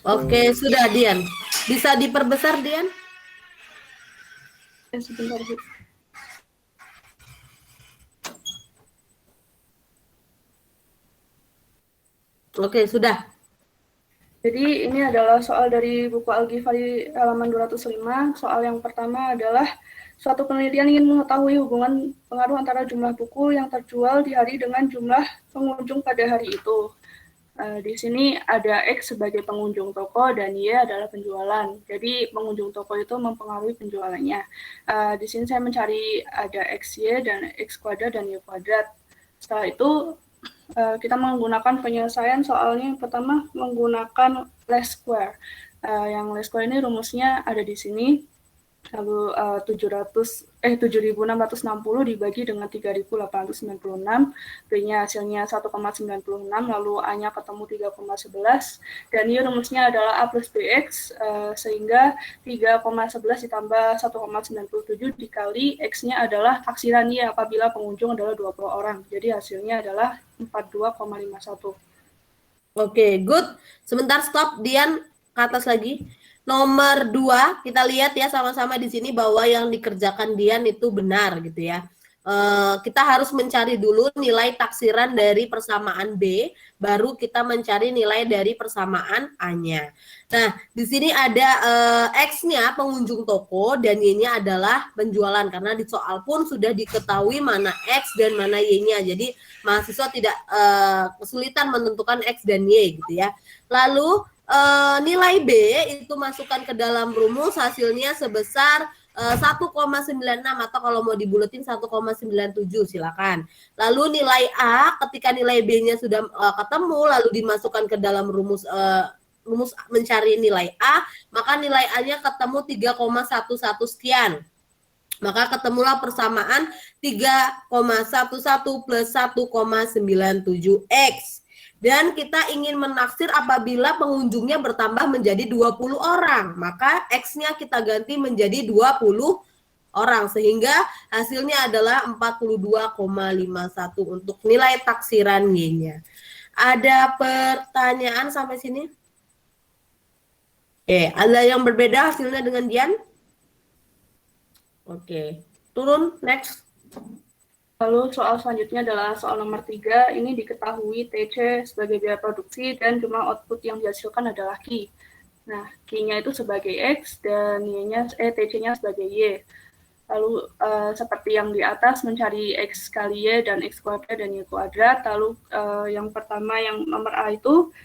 Oke, sudah Dian. Bisa diperbesar Dian? Sebentar, Bu. Oke, sudah. Jadi ini adalah soal dari buku Al-Ghifari halaman 205. Soal yang pertama adalah suatu penelitian ingin mengetahui hubungan pengaruh antara jumlah buku yang terjual di hari dengan jumlah pengunjung pada hari itu. Di sini ada X sebagai pengunjung toko dan Y adalah penjualan. Jadi pengunjung toko itu mempengaruhi penjualannya. Di sini saya mencari ada XY dan X kuadrat dan Y kuadrat. Setelah itu kita menggunakan penyelesaian soalnya yang pertama menggunakan least square. Yang least square ini rumusnya ada di sini. Lalu 7.660 dibagi dengan 3.896, B-nya hasilnya 1,96, lalu A-nya ketemu 3,11, dan ini rumusnya adalah A plus BX, sehingga 3,11 ditambah 1,97 dikali X-nya adalah taksiran Y apabila pengunjung adalah 20 orang, jadi hasilnya adalah 42,51. Oke, good. Sebentar, stop Dian, ke atas lagi. Nomor 2, kita lihat ya sama-sama di sini bahwa yang dikerjakan Dian itu benar gitu ya. Kita harus mencari dulu nilai taksiran dari persamaan B, baru kita mencari nilai dari persamaan A-nya. Nah, di sini ada X-nya pengunjung toko dan Y-nya adalah penjualan, karena di soal pun sudah diketahui mana X dan mana Y-nya. Jadi mahasiswa tidak kesulitan menentukan X dan Y gitu ya. Lalu nilai B itu masukkan ke dalam rumus, hasilnya sebesar 1,96 atau kalau mau dibuletin 1,97 silakan. Lalu nilai A ketika nilai B-nya sudah ketemu lalu dimasukkan ke dalam rumus rumus mencari nilai A, maka nilai A-nya ketemu 3,11 sekian. Maka ketemulah persamaan 3,11 plus 1,97X. Dan kita ingin menaksir apabila pengunjungnya bertambah menjadi 20 orang. Maka X-nya kita ganti menjadi 20 orang. Sehingga hasilnya adalah 42,51 untuk nilai taksiran Y-nya. Ada pertanyaan sampai sini? Oke, ada yang berbeda hasilnya dengan Dian? Oke, turun, next. Lalu soal selanjutnya adalah soal nomor 3. Ini diketahui TC sebagai biaya produksi dan jumlah output yang dihasilkan adalah Q. Nah, Q-nya itu sebagai X dan TC-nya sebagai Y. Lalu seperti yang di atas mencari X kali Y dan X kuadrat dan Y kuadrat. Lalu yang pertama yang nomor A itu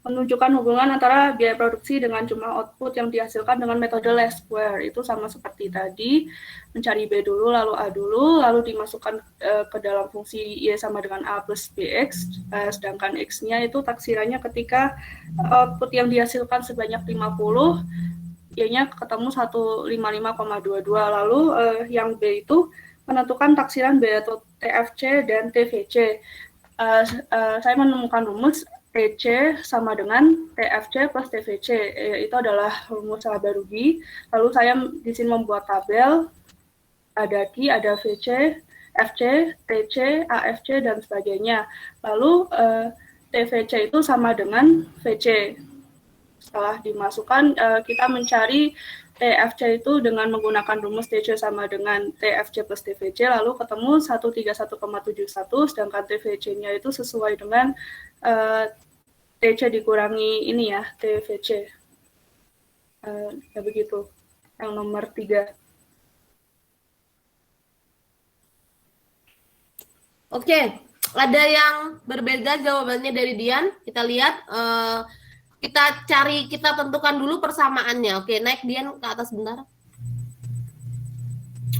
menunjukkan hubungan antara biaya produksi dengan jumlah output yang dihasilkan dengan metode least square. Itu sama seperti tadi, mencari B dulu, lalu A dulu, lalu dimasukkan ke dalam fungsi Y sama dengan A plus BX, sedangkan X-nya itu taksirannya ketika output yang dihasilkan sebanyak 50, Y-nya ketemu 155,22. Lalu yang B itu menentukan taksiran B atau TFC dan TVC. Saya menemukan rumus TC sama dengan TFC plus TVC, itu adalah rumus laba rugi. Lalu saya di sini membuat tabel, ada Q, ada VC, FC, TC, AFC, dan sebagainya. Lalu TVC itu sama dengan VC. Setelah dimasukkan, kita mencari TFC itu dengan menggunakan rumus TC sama dengan TFC plus TVC, lalu ketemu 131,71, sedangkan TVC-nya itu sesuai dengan TC dikurangi ini ya, TVC. Ya begitu, yang nomor 3. Oke, ada yang berbeda jawabannya dari Dian. Kita lihat, kita tentukan dulu persamaannya. Oke, naik Dian ke atas bentar.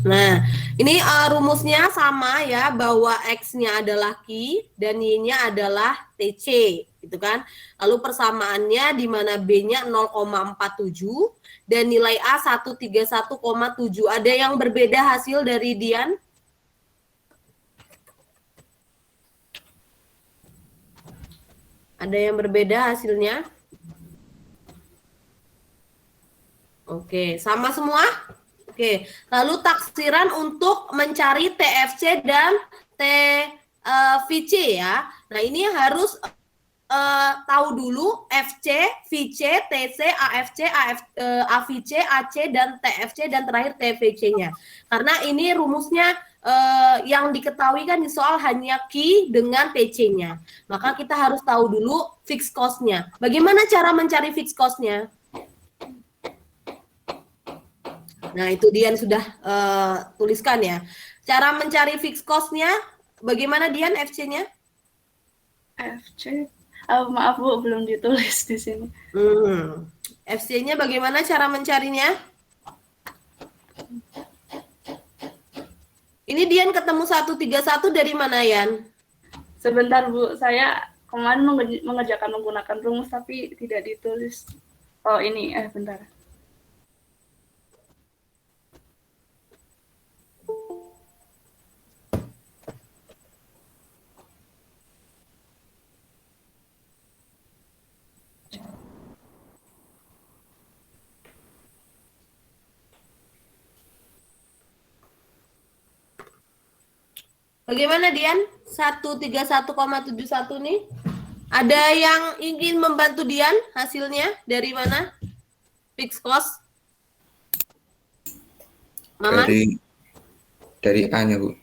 Nah, ini rumusnya sama ya, bahwa X-nya adalah Q dan Y-nya adalah TC, gitu kan. Lalu persamaannya di mana B-nya 0,47 dan nilai A 131,7. Ada yang berbeda hasil dari Dian? Ada yang berbeda hasilnya? Oke, sama semua? Oke, lalu taksiran untuk mencari TFC dan TVC ya. Nah, ini harus tahu dulu FC, VC, TC, AFC, AVC, AC, dan TFC, dan terakhir TVC-nya. Karena ini rumusnya yang diketahui kan di soal hanya Q dengan TC-nya. Maka kita harus tahu dulu fixed cost-nya. Bagaimana cara mencari fixed cost-nya? Nah, itu Dian sudah tuliskan ya. Cara mencari fixed cost-nya, bagaimana Dian FC-nya? FC, maaf Bu, belum ditulis di sini. FC-nya bagaimana cara mencarinya? Ini Dian ketemu 131 dari mana, Yan? Sebentar Bu, saya kemarin mengerjakan menggunakan rumus tapi tidak ditulis. Oh ini, bentar. Bagaimana Dian? 131,71 nih. Ada yang ingin membantu Dian hasilnya dari mana? Fixed cost. Maman? Dari A-nya, Bu.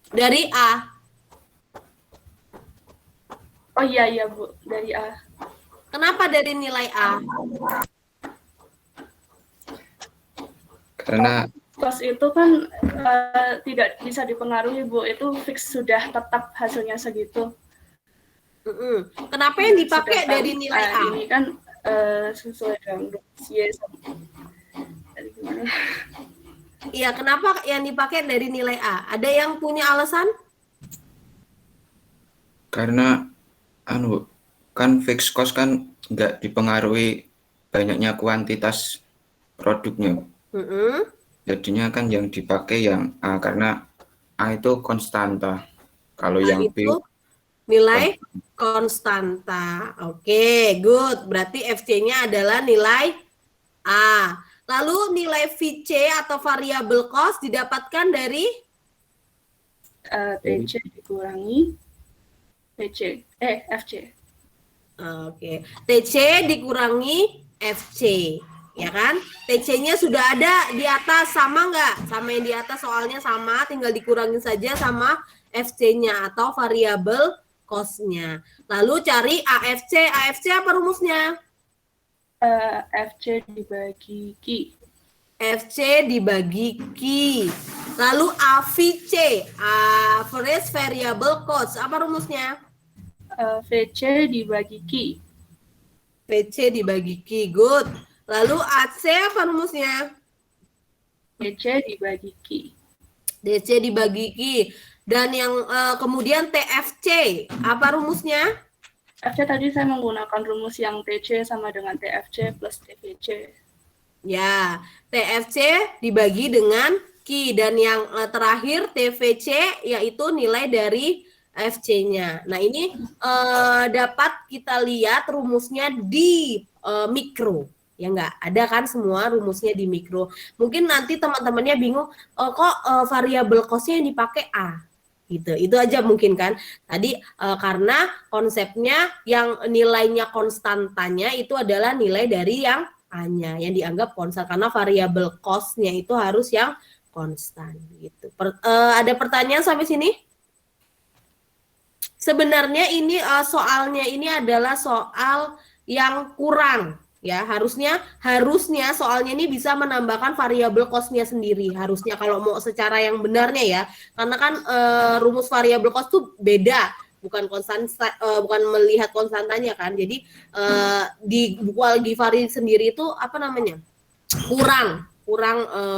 Dari A. Oh iya Bu, dari A. Kenapa dari nilai A? Karena Cost itu kan tidak bisa dipengaruhi Bu, itu fix sudah tetap hasilnya segitu. Kenapa yang dipakai dari nilai A? Ini kan sesuai dengan dosis. Gimana? Iya, kenapa yang dipakai dari nilai A? Ada yang punya alasan? karena kan fixed cost kan nggak dipengaruhi banyaknya kuantitas produknya. Jadinya kan yang dipakai yang A, karena A itu konstanta. Kalau yang B itu nilai konstanta. Oke, good. Berarti FC-nya adalah nilai A. Lalu nilai VC atau variable cost didapatkan dari TC dikurangi FC. Oke, TC dikurangi FC, ya kan? TC-nya sudah ada di atas, sama nggak? Sama yang di atas, soalnya sama, tinggal dikurangin saja sama FC-nya atau variable cost-nya. Lalu cari AFC. AFC apa rumusnya? FC dibagi Q. FC dibagi Q. Lalu AVC, average variable cost, apa rumusnya? VC dibagi Q. VC dibagi Q, good. Lalu AC apa rumusnya? DC dibagi Q. DC dibagi Q. Dan yang kemudian TFC, apa rumusnya? FC tadi saya menggunakan rumus yang TC sama dengan TFC plus TVC. Ya, TFC dibagi dengan Q. Dan yang terakhir TVC yaitu nilai dari FC-nya. Nah, ini dapat kita lihat rumusnya di mikro. Ya enggak, ada kan semua rumusnya di mikro. Mungkin nanti teman-temannya bingung, kok variable cost-nya yang dipakai A? Gitu. Itu aja mungkin kan. Tadi karena konsepnya yang nilainya konstantanya itu adalah nilai dari yang A-nya yang dianggap konstan, karena variable cost-nya itu harus yang konstan gitu. Ada pertanyaan sampai sini? Sebenarnya ini soalnya ini adalah soal yang kurang ya, harusnya soalnya ini bisa menambahkan variabel cost-nya sendiri, harusnya kalau mau secara yang benarnya ya, karena kan rumus variabel cost tuh beda, bukan bukan melihat konstantanya kan. Jadi di buku Al-Ghifari sendiri itu apa namanya, kurang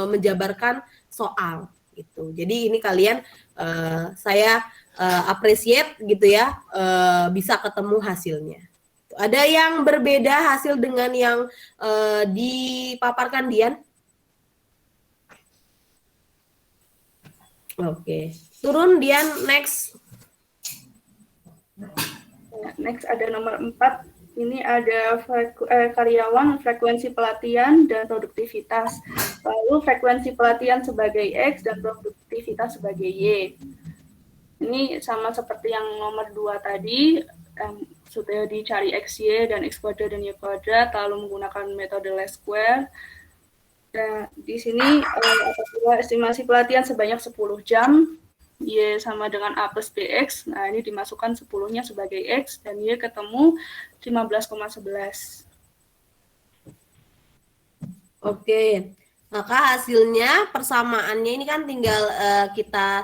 menjabarkan soal gitu. Jadi ini kalian saya appreciate gitu ya, bisa ketemu hasilnya. Ada yang berbeda hasil dengan yang dipaparkan Dian? Oke, turun Dian, next. Next ada nomor 4. Ini ada karyawan, frekuensi pelatihan, dan produktivitas. Lalu frekuensi pelatihan sebagai X dan produktivitas sebagai Y. Ini sama seperti yang nomor 2 tadi, sudah dicari XY dan X kuadrat dan Y kuadrat, lalu menggunakan metode least square. Nah, di sini apabila estimasi pelatihan sebanyak 10 jam, Y sama dengan A plus BX, nah ini dimasukkan 10-nya sebagai X, dan Y ketemu 15,11. Oke, maka hasilnya persamaannya ini kan tinggal kita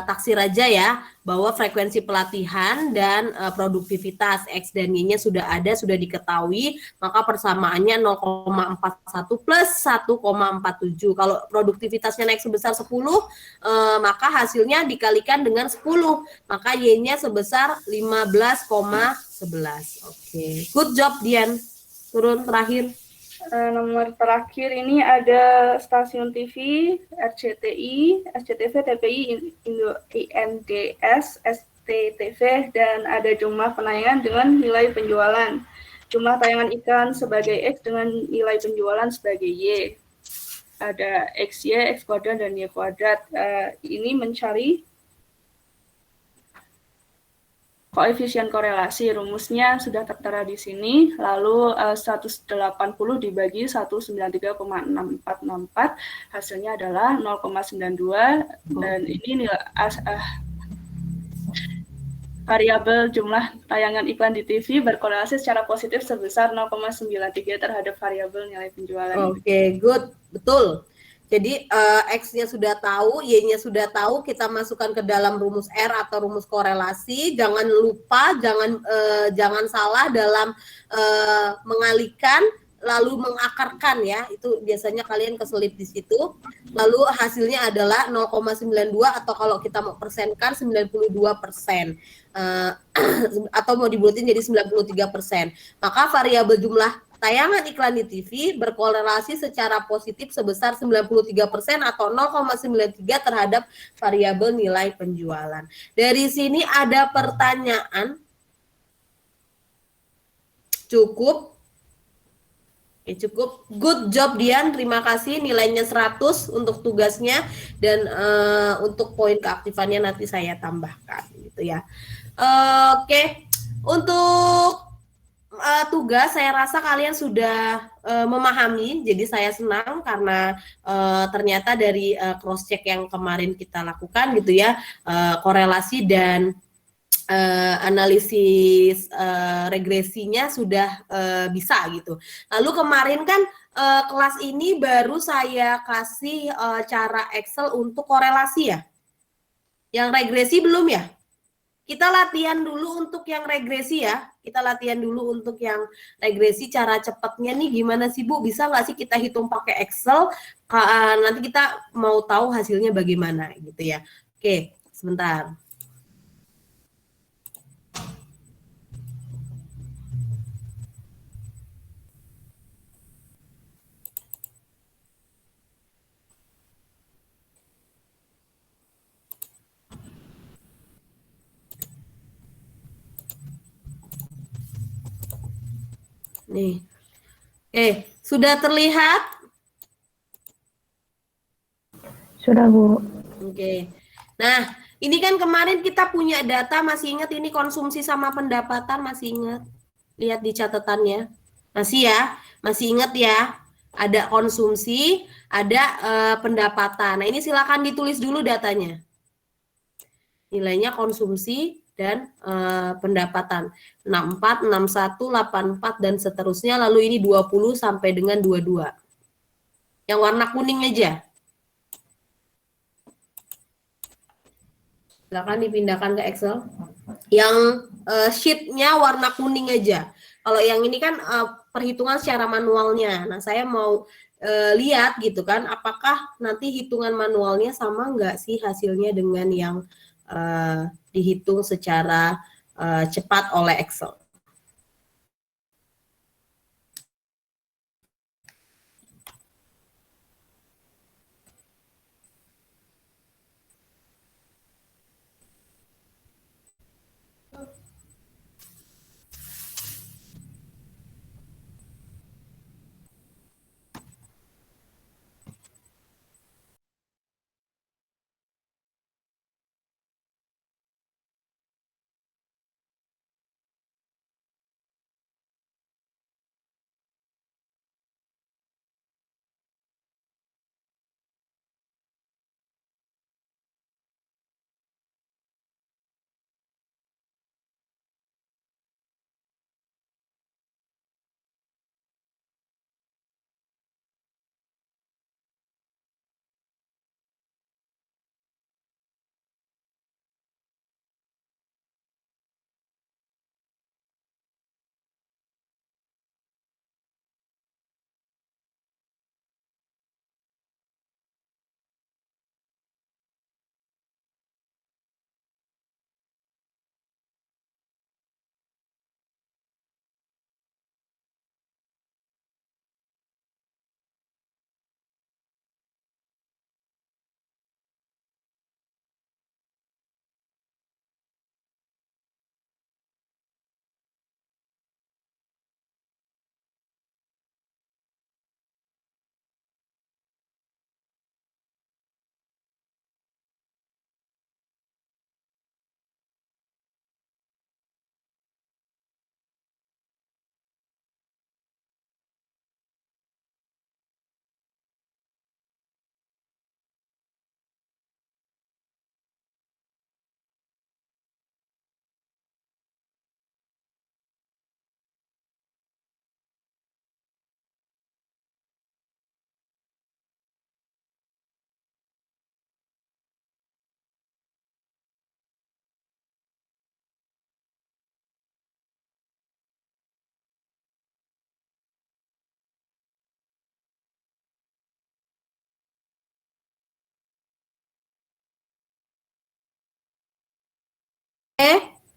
taksir aja ya, bahwa frekuensi pelatihan dan produktivitas X dan Y-nya sudah ada, sudah diketahui, maka persamaannya 0,41 plus 1,47. Kalau produktivitasnya naik sebesar 10, maka hasilnya dikalikan dengan 10, maka Y-nya sebesar 15,11. Oke, good job Dian. Turun terakhir. Nomor terakhir ini ada stasiun TV, RCTI, SCTV, TPI, Indo INDS, STTV, dan ada jumlah penayangan dengan nilai penjualan. Jumlah tayangan iklan sebagai X dengan nilai penjualan sebagai Y. Ada XY, X kuadrat, dan Y kuadrat. Ini mencari koefisien korelasi, rumusnya sudah tertera di sini, lalu 180 dibagi 193,6464, hasilnya adalah 0,92, dan ini nilai variabel jumlah tayangan iklan di TV berkorelasi secara positif sebesar 0,93 terhadap variabel nilai penjualan. Oke, good, betul. Jadi X-nya sudah tahu, Y-nya sudah tahu, kita masukkan ke dalam rumus R atau rumus korelasi. Jangan lupa, jangan salah dalam mengalihkan lalu mengakarkan ya. Itu biasanya kalian keselip di situ. Lalu hasilnya adalah 0,92 atau kalau kita mau persenkan 92%. Atau mau dibulatin jadi 93%. Maka variabel jumlah tayangan iklan di TV berkorelasi secara positif sebesar 93% atau 0,93 terhadap variabel nilai penjualan. Dari sini ada pertanyaan? Cukup? Oke, cukup. Good job Dian, terima kasih. Nilainya 100 untuk tugasnya dan untuk poin keaktifannya nanti saya tambahkan gitu ya. Oke, untuk tugas saya rasa kalian sudah memahami, jadi saya senang karena ternyata dari cross check yang kemarin kita lakukan gitu ya, korelasi dan analisis regresinya sudah bisa gitu. Lalu kemarin kan kelas ini baru saya kasih cara Excel untuk korelasi ya. Yang regresi belum ya? Kita latihan dulu untuk yang regresi ya. Kita latihan dulu untuk yang regresi, cara cepatnya nih gimana sih Bu? Bisa nggak sih kita hitung pakai Excel? Nanti kita mau tahu hasilnya bagaimana gitu ya. Oke, sebentar. Nih. Sudah terlihat? Sudah, Bu. Oke. Nah, ini kan kemarin kita punya data, masih ingat ini konsumsi sama pendapatan, masih ingat? Lihat di catatannya. Masih ya? Masih ingat ya? Ada konsumsi, ada pendapatan. Nah, ini silakan ditulis dulu datanya. Nilainya konsumsi dan pendapatan 64, 61, 84 dan seterusnya, lalu ini 20 sampai dengan 22. Yang warna kuning aja. Silakan dipindahkan ke Excel. Yang sheet-nya warna kuning aja. Kalau yang ini kan perhitungan secara manualnya. Nah, saya mau lihat gitu kan, apakah nanti hitungan manualnya sama nggak sih hasilnya dengan yang dihitung secara cepat oleh Excel.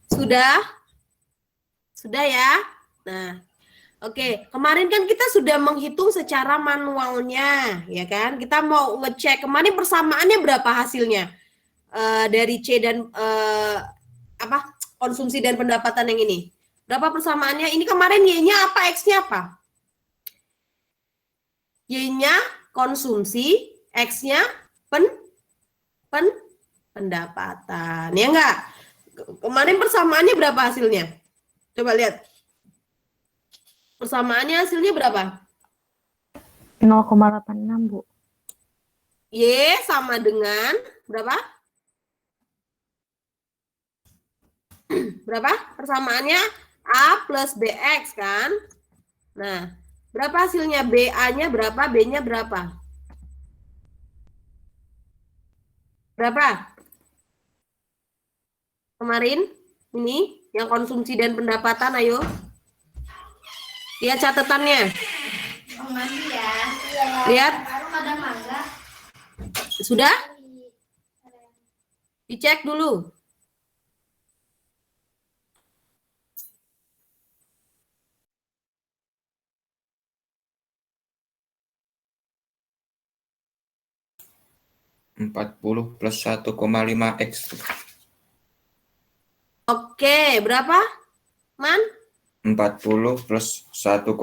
Sudah? Sudah ya? Nah, oke. Kemarin kan kita sudah menghitung secara manualnya, ya kan? Kita mau ngecek kemarin persamaannya berapa hasilnya dari C dan konsumsi dan pendapatan yang ini. Berapa persamaannya? Ini kemarin Y-nya apa, X-nya apa? Y-nya konsumsi, X-nya pendapatan. Ya enggak? Kemarin persamaannya berapa hasilnya? Coba lihat. Persamaannya hasilnya berapa? 0,86, Bu. Y sama dengan berapa? Berapa? Persamaannya A plus BX kan? Nah, berapa hasilnya? BA-nya berapa? B-nya berapa? Berapa? Kemarin ini yang konsumsi dan pendapatan, ayo. Lihat catatannya. Lihat. Sudah? Dicek dulu. (40 plus 1,5 X). Oke, berapa? Man? 40 plus 1,5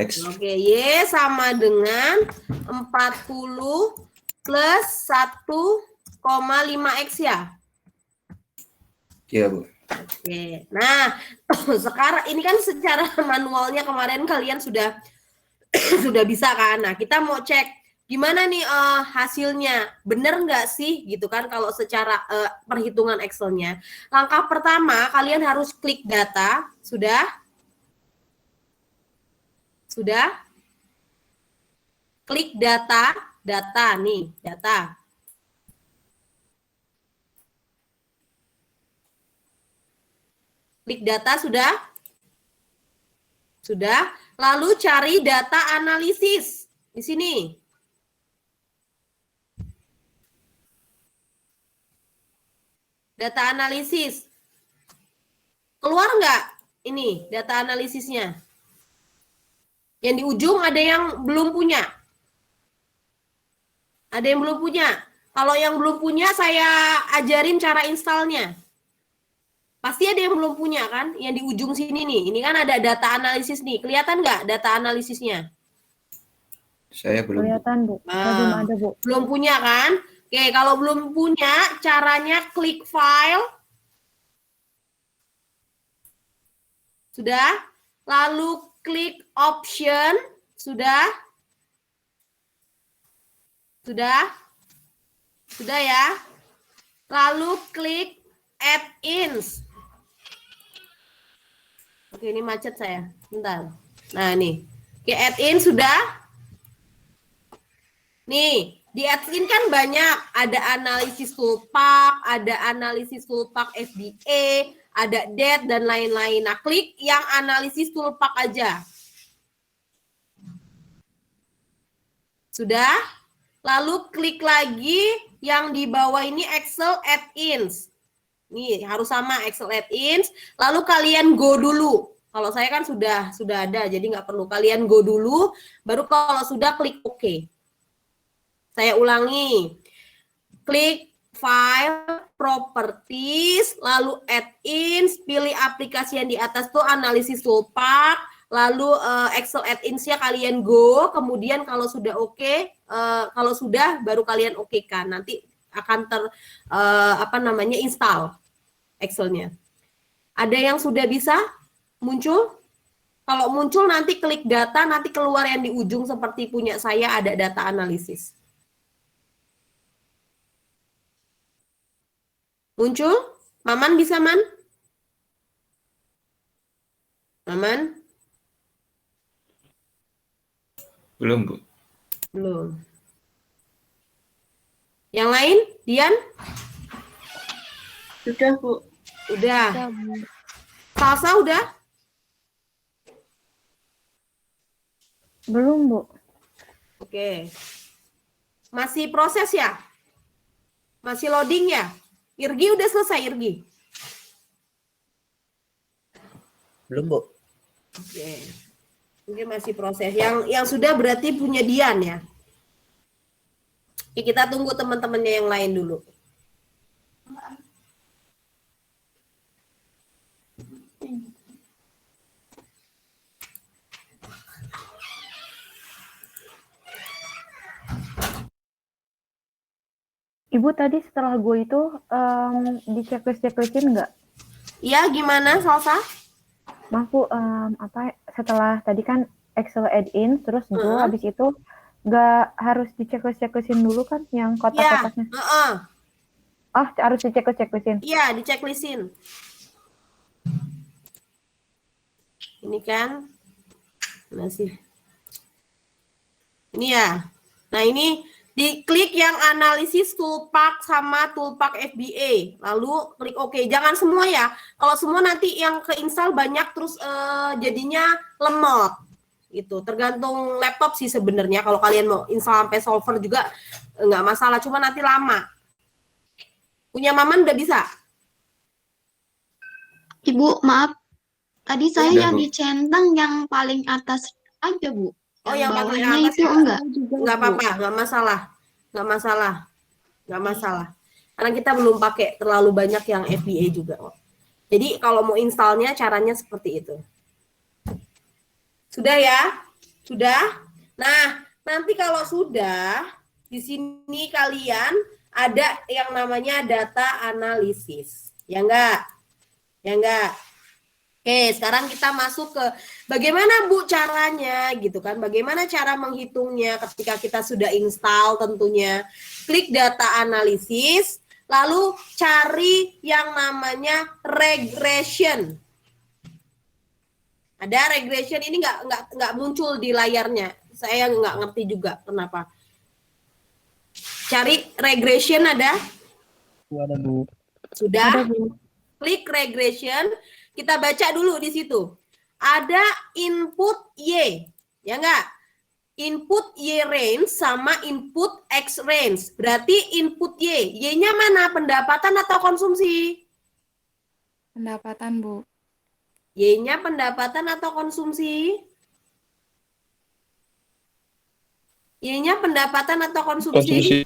X. Oke, Y sama dengan 40 plus 1,5 X ya? Iya, Bu. Oke, nah sekarang ini kan secara manualnya kemarin kalian sudah sudah bisa kan? Nah kita mau cek gimana nih hasilnya, bener nggak sih gitu kan kalau secara perhitungan Excel-nya. Langkah pertama kalian harus klik data, sudah? Sudah? Klik data nih, data. Klik data sudah? Sudah. Lalu cari data analisis di sini. Data analisis. Keluar nggak ini data analisisnya? Yang di ujung ada yang belum punya. Ada yang belum punya. Kalau yang belum punya saya ajarin cara installnya. Pasti ada yang belum punya kan? Yang di ujung sini nih. Ini kan ada data analisis nih. Kelihatan nggak data analisisnya? Saya belum. Kelihatan, Bu. Belum ada, Bu. Belum punya kan? Oke, kalau belum punya, caranya klik file. Sudah? Lalu klik option. Sudah? Sudah? Sudah ya? Lalu klik add-ins. Oke, ini macet saya. Bentar. Nah, ini. Oke, add-in sudah? Nih, di add-in kan banyak. Ada analisis fullpak, ada analisis fullpak FDA, ada DAT, dan lain-lain. Nah, klik yang analisis fullpak aja. Sudah? Lalu klik lagi yang di bawah ini Excel add-ins. Nih, harus sama Excel add-ins. Lalu kalian go dulu. Kalau saya kan sudah ada, jadi nggak perlu. Kalian go dulu, baru kalau sudah klik OK. Saya ulangi. Klik file, properties, lalu add-ins, pilih aplikasi yang di atas tuh analisis fullpak, lalu Excel add-ins-nya kalian go, kemudian kalau sudah oke, kalau sudah baru kalian oke-kan. Nanti akan install Excel-nya. Ada yang sudah bisa muncul? Kalau muncul nanti klik data, nanti keluar yang di ujung seperti punya saya ada data analisis. Muncul? Maman bisa, Man? Maman? Belum, Bu. Belum. Yang lain? Dian? Sudah, Bu. Udah. Salsa udah? Belum, Bu. Oke. Masih proses ya? Masih loading ya? Irgi udah selesai, Irgi? Belum, Bu. Oke. Mungkin masih proses. Yang sudah berarti punya Dian ya. Oke, kita tunggu teman-temannya yang lain dulu. Ibu tadi setelah gue itu di checklist-checklistin nggak? Iya, gimana Salsa? Maaf Bu, setelah tadi kan Excel add-in, terus gue habis itu nggak harus di checklist-checklistin dulu kan yang kotak-kotaknya? Oh, harus di checklist-checklistin? Iya, di checklistin. Ini kan masih. Ini ya. Nah, ini diklik yang analisis toolpath sama toolpath FBA, lalu klik OK. Jangan semua ya, kalau semua nanti yang keinstall banyak terus jadinya lemot gitu. Tergantung laptop sih sebenarnya. Kalau kalian mau install sampai solver juga nggak masalah, cuma nanti lama. Punya Maman udah bisa? Ibu, maaf, tadi saya Ya, yang Bu. dicentang yang paling atas aja, Bu. Oh, yang paling bawahnya atas itu ya? enggak. Nggak apa-apa, nggak masalah. Karena kita belum pakai terlalu banyak yang FBA juga. Jadi kalau mau installnya caranya seperti itu. Sudah ya? Sudah? Nah, nanti kalau sudah, di sini kalian ada yang namanya data analisis. Ya enggak? Ya enggak? Oke, sekarang kita masuk ke bagaimana Bu caranya gitu kan. Bagaimana cara menghitungnya ketika kita sudah install tentunya. Klik data analisis, lalu cari yang namanya regression. Ada regression ini nggak muncul di layarnya. Saya nggak ngerti juga kenapa. Cari regression ada? Ada, Bu. Sudah? Ada, Bu. Klik regression. Kita baca dulu di situ. Ada input Y, ya enggak? Input Y range sama input X range. Berarti input Y. Y-nya mana? Pendapatan atau konsumsi? Pendapatan, Bu. Y-nya pendapatan atau konsumsi? Y-nya pendapatan atau konsumsi?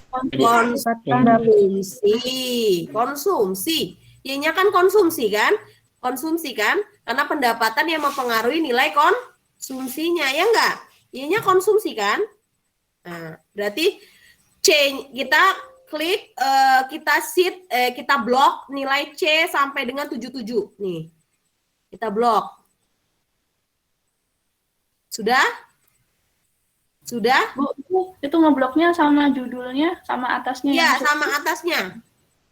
Konsumsi. Y-nya kan konsumsi kan? Konsumsi kan? Karena pendapatan yang mempengaruhi nilai konsumsinya, ya enggak? Y-nya konsumsi kan? Nah, berarti C kita klik, kita blok nilai C sampai dengan 77 nih. Kita blok. Sudah? Sudah? Bu, itu ngebloknya sama judulnya, sama atasnya? Iya, yang sama atasnya.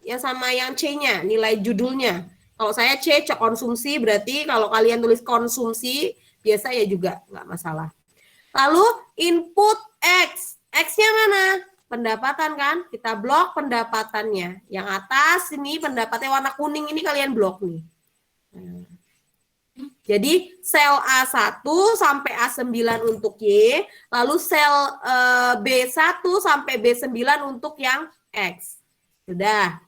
Ya sama yang C-nya, nilai judulnya. Kalau saya C konsumsi, berarti kalau kalian tulis konsumsi, biasa ya juga, nggak masalah. Lalu input X. X-nya mana? Pendapatan kan? Kita blok pendapatannya. Yang atas ini pendapatnya warna kuning ini kalian blok nih. Jadi sel A1 sampai A9 untuk Y, lalu sel B1 sampai B9 untuk yang X. Sudah.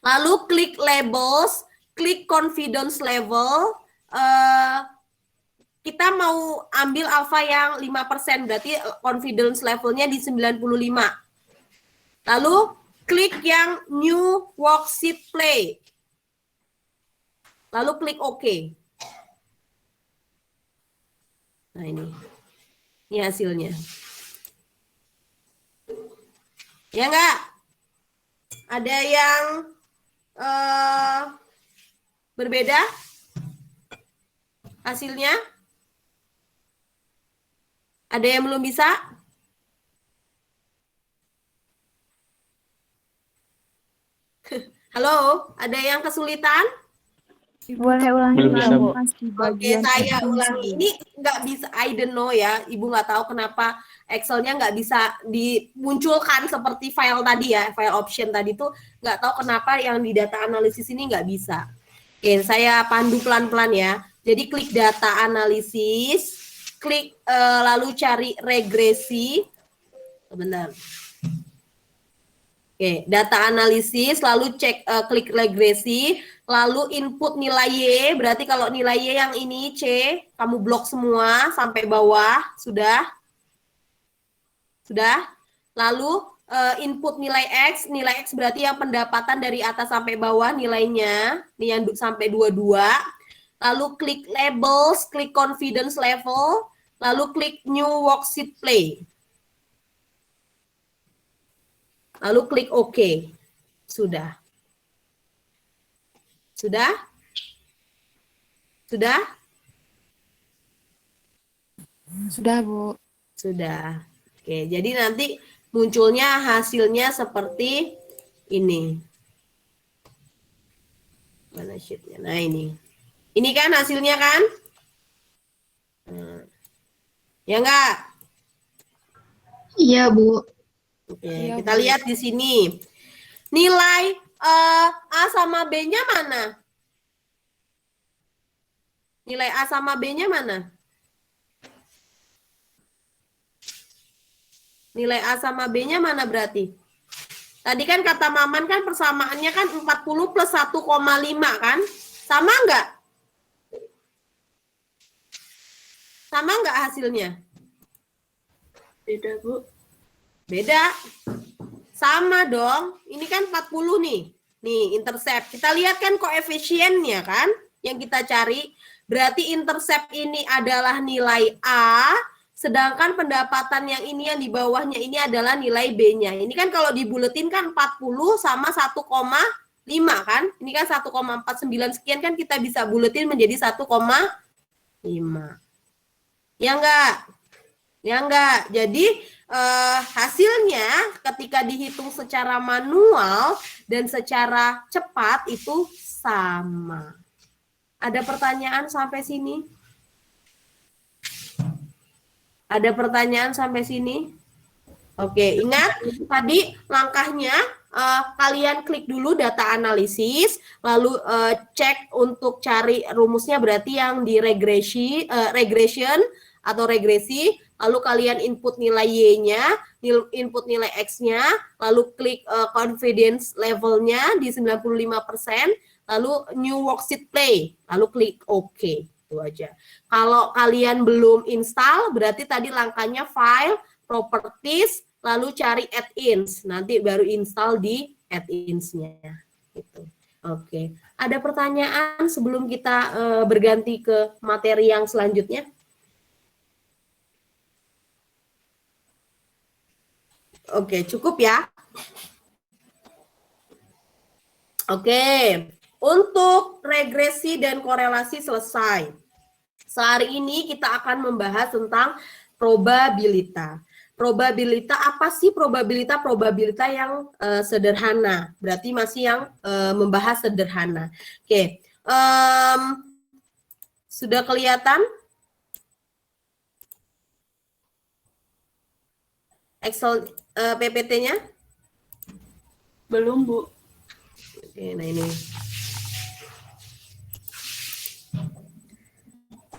Lalu klik labels, klik confidence level, kita mau ambil alpha yang 5%, berarti confidence levelnya di 95. Lalu klik yang new worksheet play. Lalu klik OK. Nah ini hasilnya. Ya enggak? Ada yang berbeda hasilnya? Ada yang belum bisa? Halo, ada yang kesulitan? Boleh ulangi, Belum bisa, Bu. Oke, saya ulangi. Ini nggak bisa, I don't know ya. Ibu nggak tahu kenapa Excel-nya nggak bisa dimunculkan seperti file tadi ya, file option tadi tuh nggak tahu kenapa yang di data analisis ini nggak bisa. Oke, saya pandu pelan-pelan ya. Jadi klik data analisis, klik lalu cari regresi. Benar. Oke, data analisis, lalu cek klik regresi, lalu input nilai Y, berarti kalau nilai Y yang ini C, kamu blok semua sampai bawah, sudah? Sudah? Lalu input nilai X berarti yang pendapatan dari atas sampai bawah nilainya, ini yang sampai 22. Lalu klik labels, klik confidence level, lalu klik new worksheet play. Lalu klik OK. Sudah. Sudah? Sudah? Sudah, Bu. Sudah. Oke, jadi nanti munculnya hasilnya seperti ini. Mana sheetnya? Nah, ini. Ini kan hasilnya kan? Ya enggak? Iya, Bu. Oke, Iya, kita Bu. lihat di sini. Nilai A sama B-nya mana? Nilai A sama B-nya mana? Nilai A sama B-nya mana berarti? Tadi kan kata Maman kan persamaannya kan 40 plus 1,5 kan? Sama enggak? Sama enggak hasilnya? Beda, Bu. Beda. Sama dong. Ini kan 40 nih. Nih, intercept. Kita lihat kan koefisiennya kan yang kita cari. Berarti intercept ini adalah nilai A, sedangkan pendapatan yang ini yang di bawahnya ini adalah nilai B-nya. Ini kan kalau dibuletin kan 40 sama 1,5 kan? Ini kan 1,49 sekian kan kita bisa buletin menjadi 1,5. Ya enggak? Ya enggak. Jadi hasilnya ketika dihitung secara manual dan secara cepat itu sama. Ada pertanyaan sampai sini? Ada pertanyaan sampai sini? Oke, ingat tadi langkahnya kalian klik dulu data analisis, lalu cek untuk cari rumusnya berarti yang di regression atau regresi, lalu kalian input nilai Y-nya, input nilai X-nya, lalu klik confidence level-nya di 95%, lalu new worksheet play, lalu klik OK. Itu aja. Kalau kalian belum install, berarti tadi langkahnya file, properties, lalu cari add-ins. Nanti baru install di add-ins-nya. Gitu. Oke. Ada pertanyaan sebelum kita berganti ke materi yang selanjutnya? Oke, cukup ya. Oke, untuk regresi dan korelasi selesai. Sehari ini kita akan membahas tentang probabilita. Probabilita apa sih probabilita? Probabilita yang sederhana. Berarti masih yang membahas sederhana. Oke, sudah kelihatan? Excel PPT-nya? Belum, Bu. Oke, nah ini.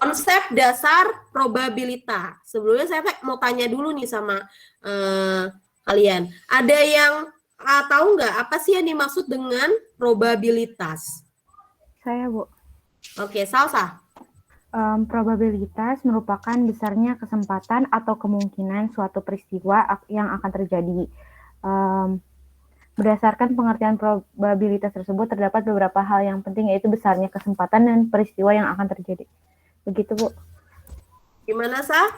Konsep dasar probabilita. Sebelumnya saya mau tanya dulu nih sama kalian. Ada yang tahu nggak apa sih yang dimaksud dengan probabilitas? Saya, Bu. Oke, Salsa. Probabilitas merupakan besarnya kesempatan atau kemungkinan suatu peristiwa yang akan terjadi. Berdasarkan pengertian probabilitas tersebut, terdapat beberapa hal yang penting, yaitu besarnya kesempatan dan peristiwa yang akan terjadi. Begitu, Bu. Gimana, Sa?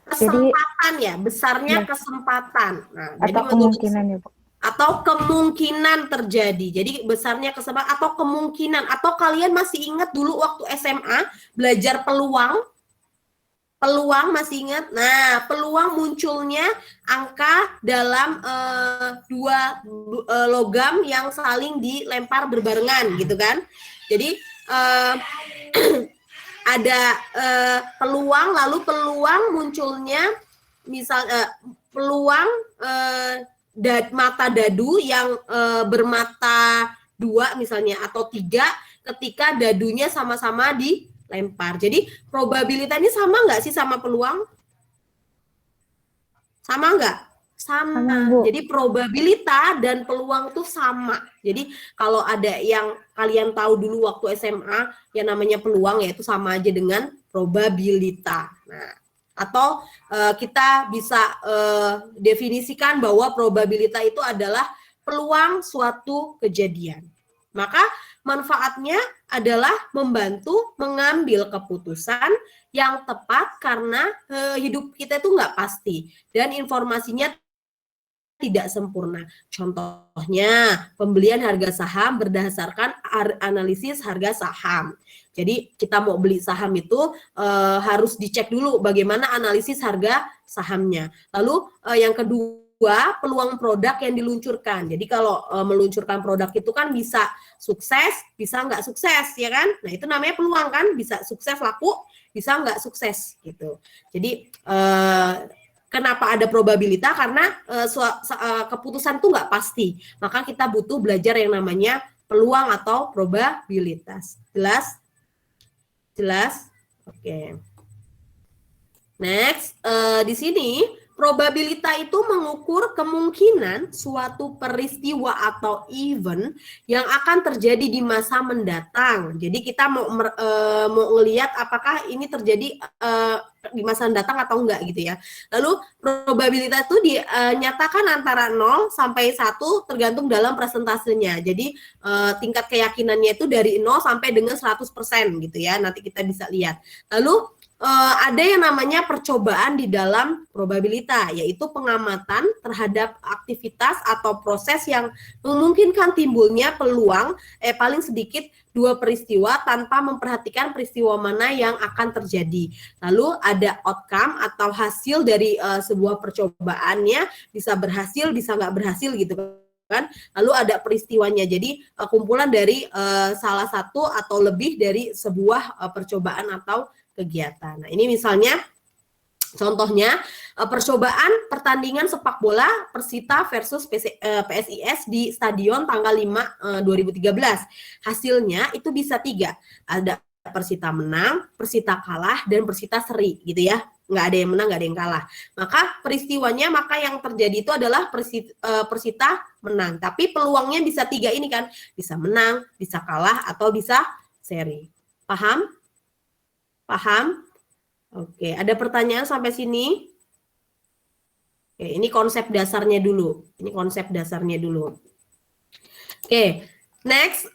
Kesempatan ya, besarnya kesempatan. Nah, atau jadi kemungkinan ya, Bu. Atau kemungkinan terjadi. Jadi besarnya kesempatan atau kemungkinan. Atau kalian masih ingat dulu waktu SMA belajar peluang? Peluang masih ingat? Nah, peluang munculnya angka dalam dua logam yang saling dilempar berbarengan gitu kan. Jadi ada peluang, lalu peluang munculnya misal peluang mata dadu yang bermata 2 misalnya atau 3 ketika dadunya sama-sama dilempar. Jadi probabilitas ini sama nggak sih sama peluang? Sama nggak? Sama. Jadi probabilita dan peluang tuh sama. Jadi kalau ada yang kalian tahu dulu waktu SMA yang namanya peluang, yaitu sama aja dengan probabilita. Nah, atau kita bisa definisikan bahwa probabilita itu adalah peluang suatu kejadian. Maka manfaatnya adalah membantu mengambil keputusan yang tepat karena hidup kita itu nggak pasti dan informasinya tidak sempurna. Contohnya, pembelian harga saham berdasarkan analisis harga saham. Jadi kita mau beli saham itu harus dicek dulu bagaimana analisis harga sahamnya. Lalu yang kedua, peluang produk yang diluncurkan. Jadi kalau meluncurkan produk itu kan bisa sukses, bisa nggak sukses, ya kan? Nah itu namanya peluang kan, bisa sukses laku, bisa nggak sukses gitu. Jadi kenapa ada probabilitas? Karena keputusan itu nggak pasti. Maka kita butuh belajar yang namanya peluang atau probabilitas. Jelas? Jelas? Oke. Next, di sini probabilitas itu mengukur kemungkinan suatu peristiwa atau event yang akan terjadi di masa mendatang. Jadi kita mau ngelihat apakah ini terjadi di masa mendatang atau enggak gitu ya. Lalu probabilitas itu dinyatakan antara 0 sampai 1 tergantung dalam presentasenya. Jadi tingkat keyakinannya itu dari 0 sampai dengan 100% gitu ya. Nanti kita bisa lihat. Lalu ada yang namanya percobaan di dalam probabilitas, yaitu pengamatan terhadap aktivitas atau proses yang memungkinkan timbulnya peluang paling sedikit 2 peristiwa tanpa memperhatikan peristiwa mana yang akan terjadi. Lalu ada outcome atau hasil dari sebuah percobaannya, bisa berhasil, bisa nggak berhasil gitu kan. Lalu ada peristiwanya, jadi kumpulan dari salah satu atau lebih dari sebuah percobaan atau kegiatan. Nah, ini misalnya contohnya percobaan pertandingan sepak bola Persita versus PSIS di Stadion tanggal 5 2013. Hasilnya itu bisa 3. Ada Persita menang, Persita kalah, dan Persita seri gitu ya. Nggak ada yang menang, nggak ada yang kalah. Maka peristiwanya, yang terjadi itu adalah Persita menang. Tapi peluangnya bisa 3 ini kan. Bisa menang, bisa kalah, atau bisa seri. Paham? Paham? Oke, ada pertanyaan sampai sini? Oke, ini konsep dasarnya dulu. Oke, next,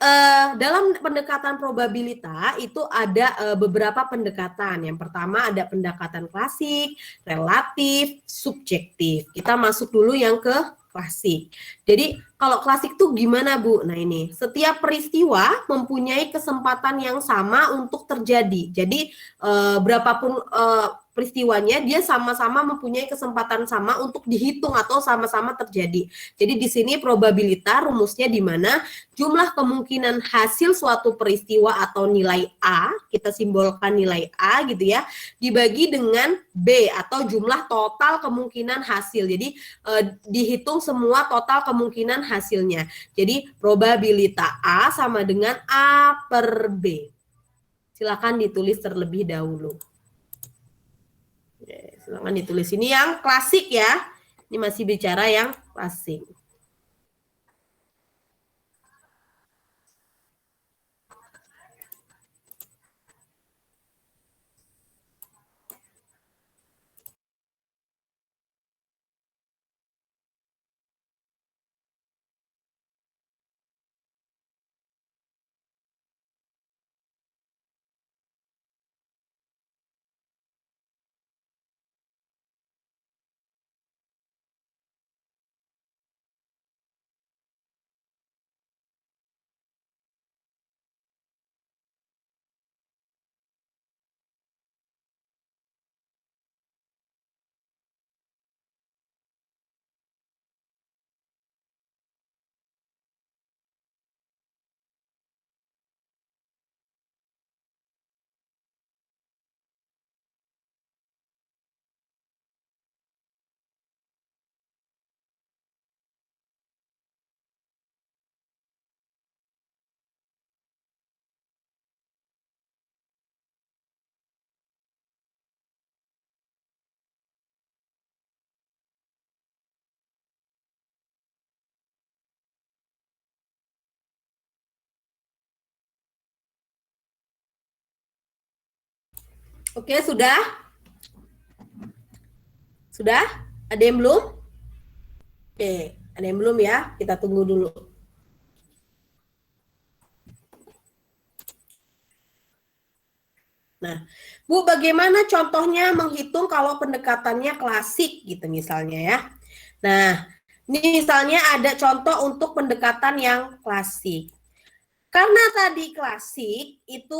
dalam pendekatan probabilitas itu ada beberapa pendekatan. Yang pertama ada pendekatan klasik, relatif, subjektif. Kita masuk dulu yang ke klasik. Jadi kalau klasik tuh gimana Bu? Nah ini, setiap peristiwa mempunyai kesempatan yang sama untuk terjadi. Jadi berapapun peristiwanya, dia sama-sama mempunyai kesempatan sama untuk dihitung atau sama-sama terjadi. Jadi di sini probabilitas rumusnya di mana jumlah kemungkinan hasil suatu peristiwa atau nilai A, kita simbolkan nilai A gitu ya, dibagi dengan B atau jumlah total kemungkinan hasil. Jadi dihitung semua total kemungkinan hasilnya. Jadi probabilitas A sama dengan A per B. Silakan ditulis terlebih dahulu. Silakan ditulis. Ini yang klasik ya. Ini masih bicara yang klasik. Oke, sudah? Sudah? Ada yang belum? Oke, ada yang belum ya? Kita tunggu dulu. Nah, Bu, bagaimana contohnya menghitung kalau pendekatannya klasik gitu misalnya ya? Nah, ini misalnya ada contoh untuk pendekatan yang klasik. Karena tadi klasik itu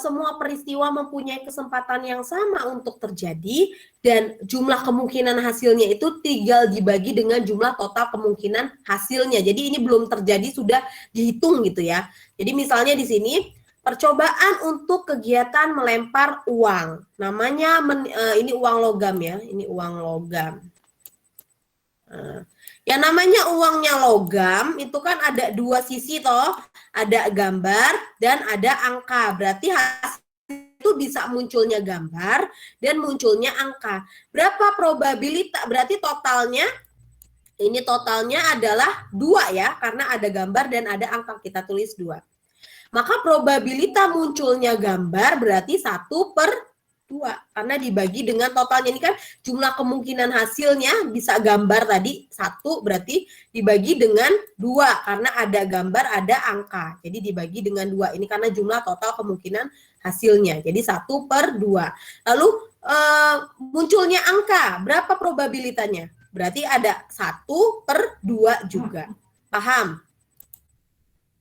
semua peristiwa mempunyai kesempatan yang sama untuk terjadi dan jumlah kemungkinan hasilnya itu tinggal dibagi dengan jumlah total kemungkinan hasilnya. Jadi ini belum terjadi sudah dihitung gitu ya. Jadi misalnya di sini percobaan untuk kegiatan melempar uang. Namanya ini uang logam ya, ini uang logam. Yang namanya uangnya logam itu kan ada dua sisi toh, ada gambar dan ada angka. Berarti hasil itu bisa munculnya gambar dan munculnya angka. Berapa probabilitas? Berarti totalnya ini totalnya adalah 2 ya, karena ada gambar dan ada angka, kita tulis 2. Maka probabilitas munculnya gambar berarti 1/2 karena dibagi dengan totalnya. Ini kan jumlah kemungkinan hasilnya bisa gambar tadi 1 berarti dibagi dengan 2 karena ada gambar ada angka. Jadi dibagi dengan 2 ini karena jumlah total kemungkinan hasilnya. Jadi 1/2. Lalu munculnya angka berapa probabilitasnya? Berarti ada 1/2 juga. Paham?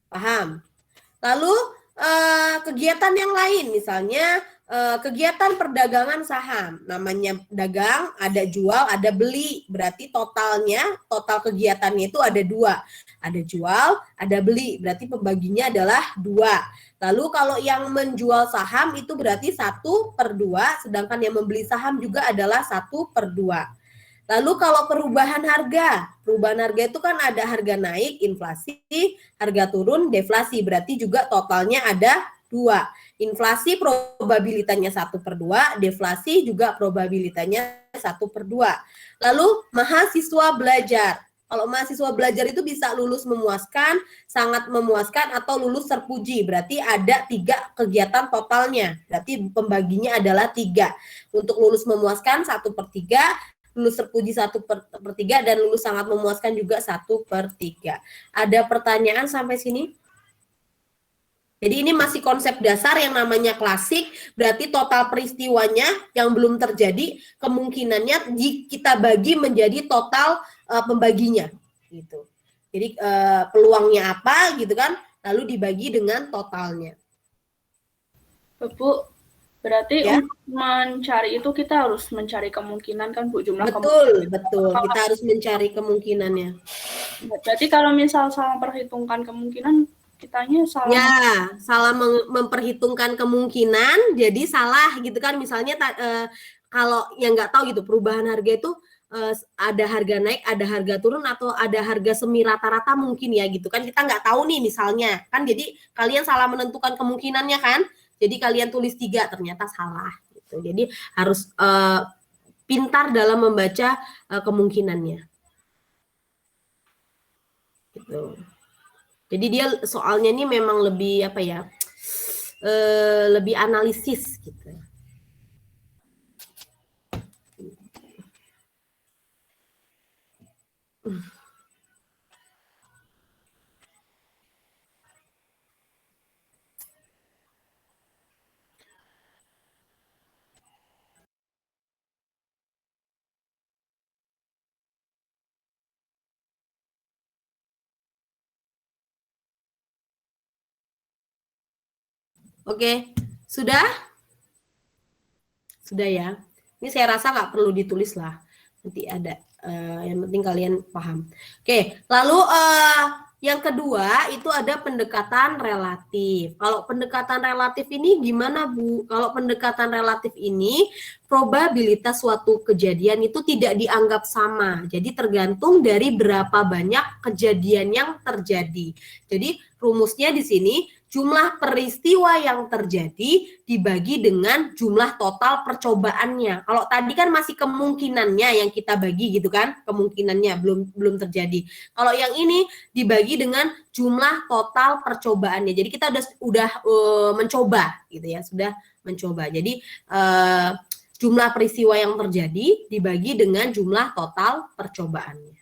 Paham? Lalu kegiatan yang lain misalnya kegiatan perdagangan saham, namanya dagang, ada jual, ada beli, berarti total kegiatannya itu ada 2, ada jual, ada beli, berarti pembaginya adalah 2. Lalu kalau yang menjual saham itu berarti 1/2, sedangkan yang membeli saham juga adalah 1/2. Lalu kalau perubahan harga itu kan ada harga naik, inflasi, harga turun, deflasi, berarti juga totalnya ada 2. Inflasi probabilitasnya 1/2, deflasi juga probabilitasnya 1/2. Lalu mahasiswa belajar. Kalau mahasiswa belajar itu bisa lulus memuaskan, sangat memuaskan, atau lulus terpuji. Berarti ada 3 kegiatan totalnya. Berarti pembaginya adalah 3. Untuk lulus memuaskan 1/3, lulus terpuji 1/3, dan lulus sangat memuaskan juga 1/3. Ada pertanyaan sampai sini? Jadi ini masih konsep dasar yang namanya klasik, berarti total peristiwanya yang belum terjadi, kemungkinannya kita bagi menjadi total pembaginya. Gitu. Jadi peluangnya apa gitu kan, lalu dibagi dengan totalnya. Bu, berarti Ya. untuk mencari itu kita harus mencari kemungkinan kan Bu, jumlah Betul. Kita harus mencari kemungkinannya. Berarti kalau misal salah perhitungkan kemungkinan, kitanya salah. Ya, salah memperhitungkan kemungkinan, jadi salah gitu kan. Misalnya kalau yang nggak tahu gitu, perubahan harga itu ada harga naik, ada harga turun, atau ada harga semi rata-rata mungkin ya gitu kan. Kita nggak tahu nih misalnya kan, jadi kalian salah menentukan kemungkinannya kan. Jadi kalian tulis 3, ternyata salah gitu. Jadi harus pintar dalam membaca kemungkinannya. Gitu. Jadi dia soalnya ini memang lebih apa ya? Lebih analisis gitu. Oke, sudah? Sudah ya. Ini saya rasa nggak perlu ditulis lah. Nanti ada. Yang penting kalian paham. Oke, lalu yang kedua itu ada pendekatan relatif. Kalau pendekatan relatif ini gimana Bu? Kalau pendekatan relatif ini probabilitas suatu kejadian itu tidak dianggap sama. Jadi tergantung dari berapa banyak kejadian yang terjadi. Jadi rumusnya di sini jumlah peristiwa yang terjadi dibagi dengan jumlah total percobaannya. Kalau tadi kan masih kemungkinannya yang kita bagi gitu kan, kemungkinannya belum terjadi. Kalau yang ini dibagi dengan jumlah total percobaannya. Jadi kita udah mencoba gitu ya, sudah mencoba. Jadi jumlah peristiwa yang terjadi dibagi dengan jumlah total percobaannya.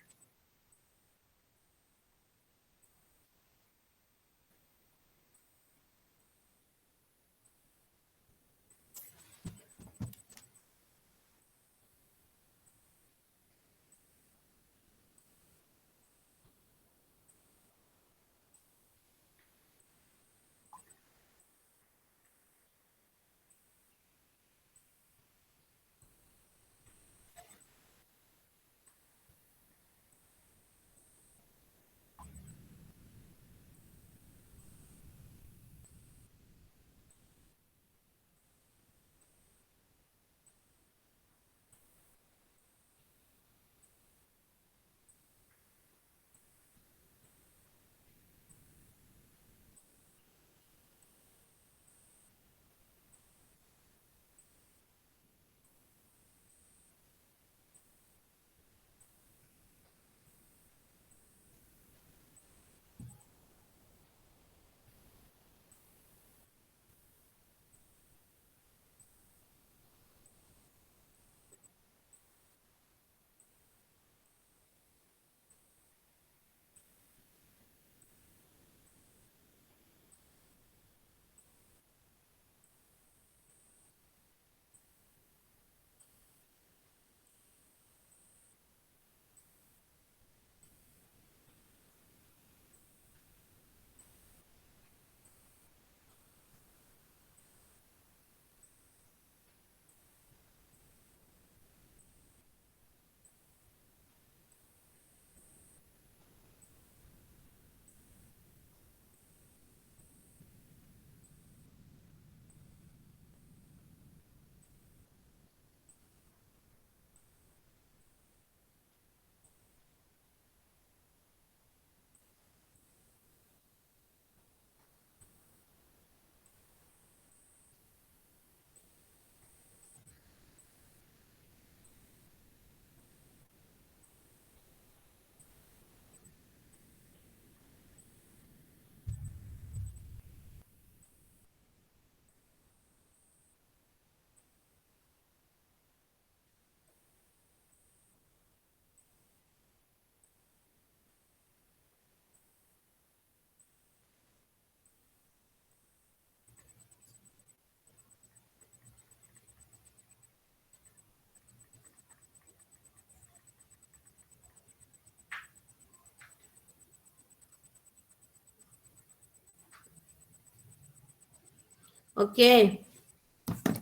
Oke,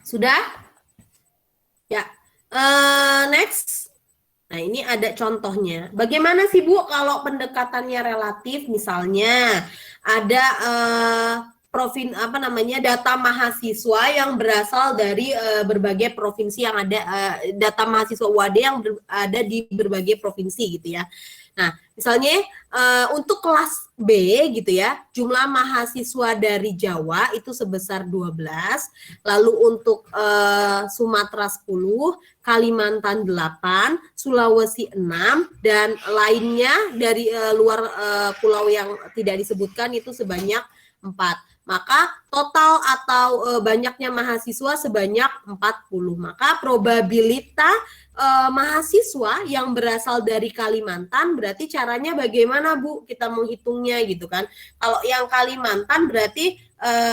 sudah? Ya, next. Nah, ini ada contohnya. Bagaimana sih Bu kalau pendekatannya relatif? Misalnya ada data mahasiswa yang berasal dari berbagai provinsi yang ada, data mahasiswa UAD yang ada di berbagai provinsi gitu ya. Nah, misalnya untuk kelas B gitu ya, jumlah mahasiswa dari Jawa itu sebesar 12, lalu untuk Sumatera 10, Kalimantan 8, Sulawesi 6, dan lainnya dari luar pulau yang tidak disebutkan itu sebanyak 4. Maka total atau banyaknya mahasiswa sebanyak 40. Maka probabilitas mahasiswa yang berasal dari Kalimantan berarti caranya bagaimana Bu kita menghitungnya gitu kan. Kalau yang Kalimantan berarti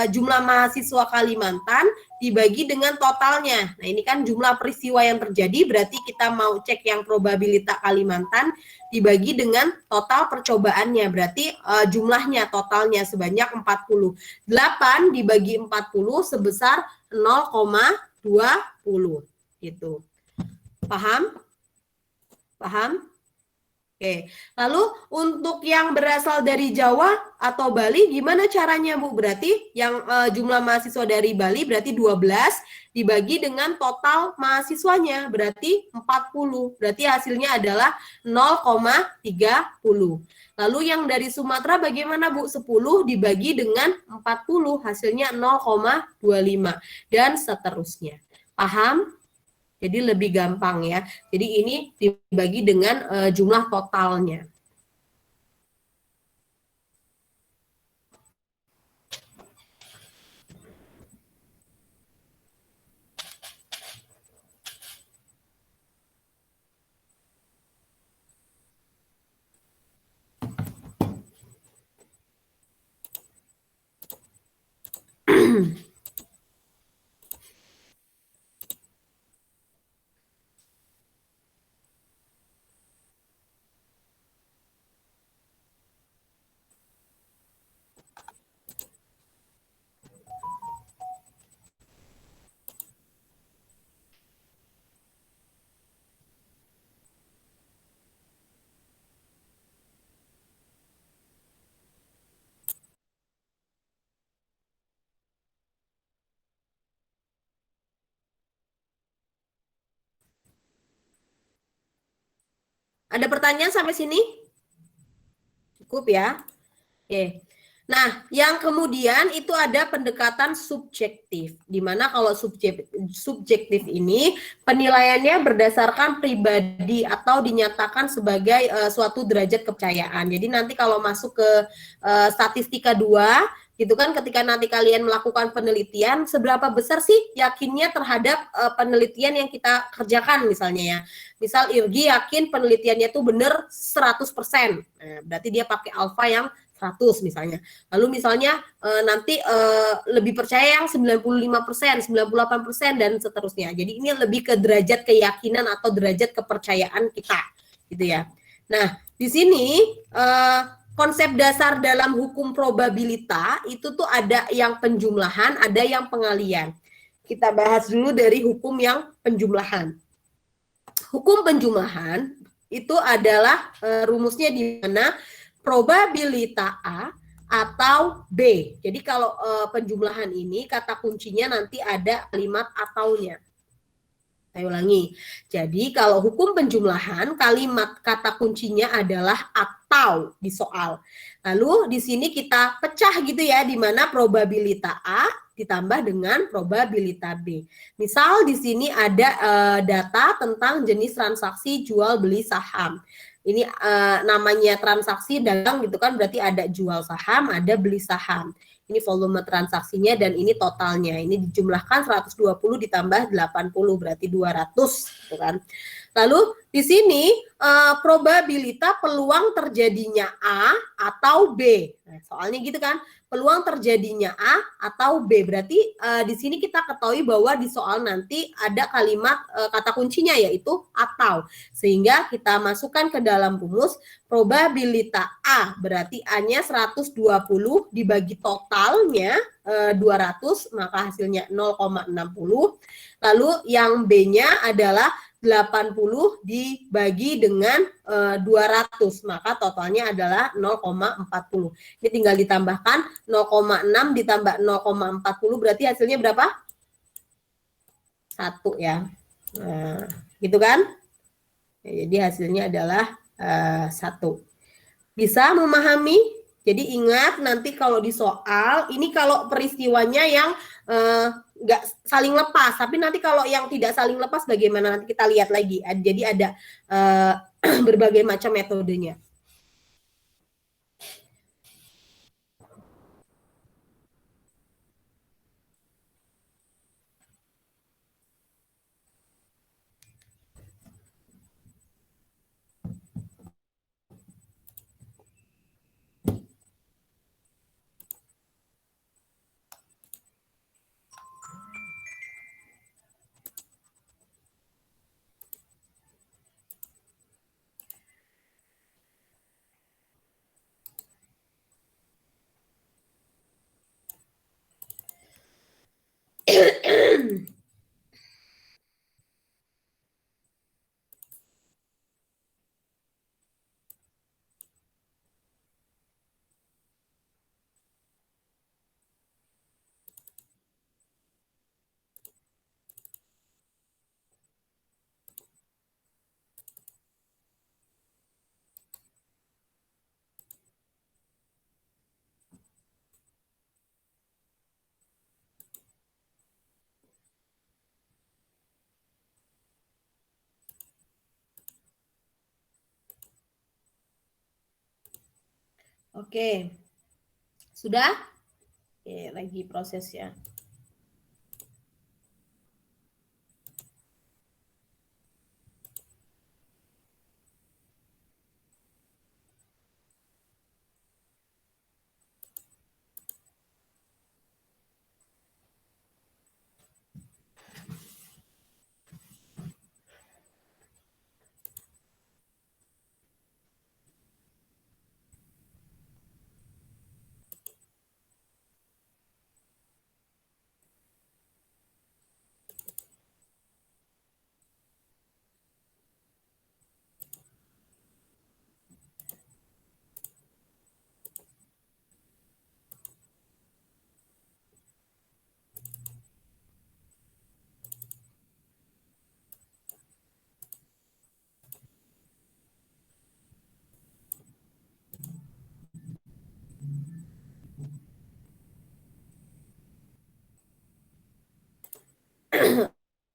jumlah mahasiswa Kalimantan dibagi dengan totalnya. Nah ini kan jumlah peristiwa yang terjadi berarti kita mau cek yang probabilitas Kalimantan dibagi dengan total percobaannya berarti jumlahnya totalnya sebanyak 40. 8 dibagi 40 sebesar 0,20 gitu. Paham? Paham? Oke, lalu untuk yang berasal dari Jawa atau Bali gimana caranya Bu? Berarti yang jumlah mahasiswa dari Bali berarti 12 dibagi dengan total mahasiswanya berarti 40. Berarti hasilnya adalah 0,30. Lalu yang dari Sumatera bagaimana Bu? 10 dibagi dengan 40 hasilnya 0,25 dan seterusnya. Paham? Jadi lebih gampang ya. Jadi ini dibagi dengan jumlah totalnya. Ada pertanyaan sampai sini? Cukup ya. Oke. Nah, yang kemudian itu ada pendekatan subjektif, di mana kalau subjektif ini penilaiannya berdasarkan pribadi atau dinyatakan sebagai suatu derajat kepercayaan. Jadi nanti kalau masuk ke statistika 2, gitu kan, ketika nanti kalian melakukan penelitian, seberapa besar sih yakinnya terhadap penelitian yang kita kerjakan misalnya ya. Misal Irgi yakin penelitiannya itu benar 100%. Nah, berarti dia pakai alfa yang 100 misalnya. Lalu misalnya nanti lebih percaya yang 95%, 98% dan seterusnya. Jadi ini lebih ke derajat keyakinan atau derajat kepercayaan kita, gitu ya. Nah, di sini konsep dasar dalam hukum probabilitas itu tuh ada yang penjumlahan, ada yang pengalian. Kita bahas dulu dari hukum yang penjumlahan. Hukum penjumlahan itu adalah rumusnya di mana probabilitas A atau B. Jadi kalau penjumlahan ini kata kuncinya nanti ada kalimat ataunya. Saya ulangi. Jadi kalau hukum penjumlahan kalimat kata kuncinya adalah atau di soal. Lalu di sini kita pecah gitu ya, di mana probabilitas A ditambah dengan probabilitas B. Misal di sini ada data tentang jenis transaksi jual beli saham. Ini namanya transaksi dagang gitu kan, berarti ada jual saham, ada beli saham. Ini volume transaksinya dan ini totalnya. Ini dijumlahkan 120 ditambah 80 berarti 200 gitu kan. Lalu di sini probabilitas peluang terjadinya A atau B. Nah, soalnya gitu kan, peluang terjadinya A atau B. Berarti di sini kita ketahui bahwa di soal nanti ada kalimat kata kuncinya yaitu atau. Sehingga kita masukkan ke dalam rumus probabilitas A berarti A-nya 120 dibagi totalnya 200 maka hasilnya 0,60. Lalu yang B-nya adalah 80 dibagi dengan 200 maka totalnya adalah 0,40. Ini tinggal ditambahkan 0,6 ditambah 0,40 berarti hasilnya berapa? 1 ya. Nah, gitu kan? Jadi hasilnya adalah 1. Bisa memahami? Jadi ingat nanti kalau di soal, ini kalau peristiwanya yang nggak saling lepas, tapi nanti kalau yang tidak saling lepas bagaimana nanti kita lihat lagi. Jadi ada berbagai macam metodenya. Oke. Sudah? Oke, lagi prosesnya.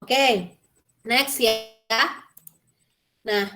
Oke, next ya. Nah,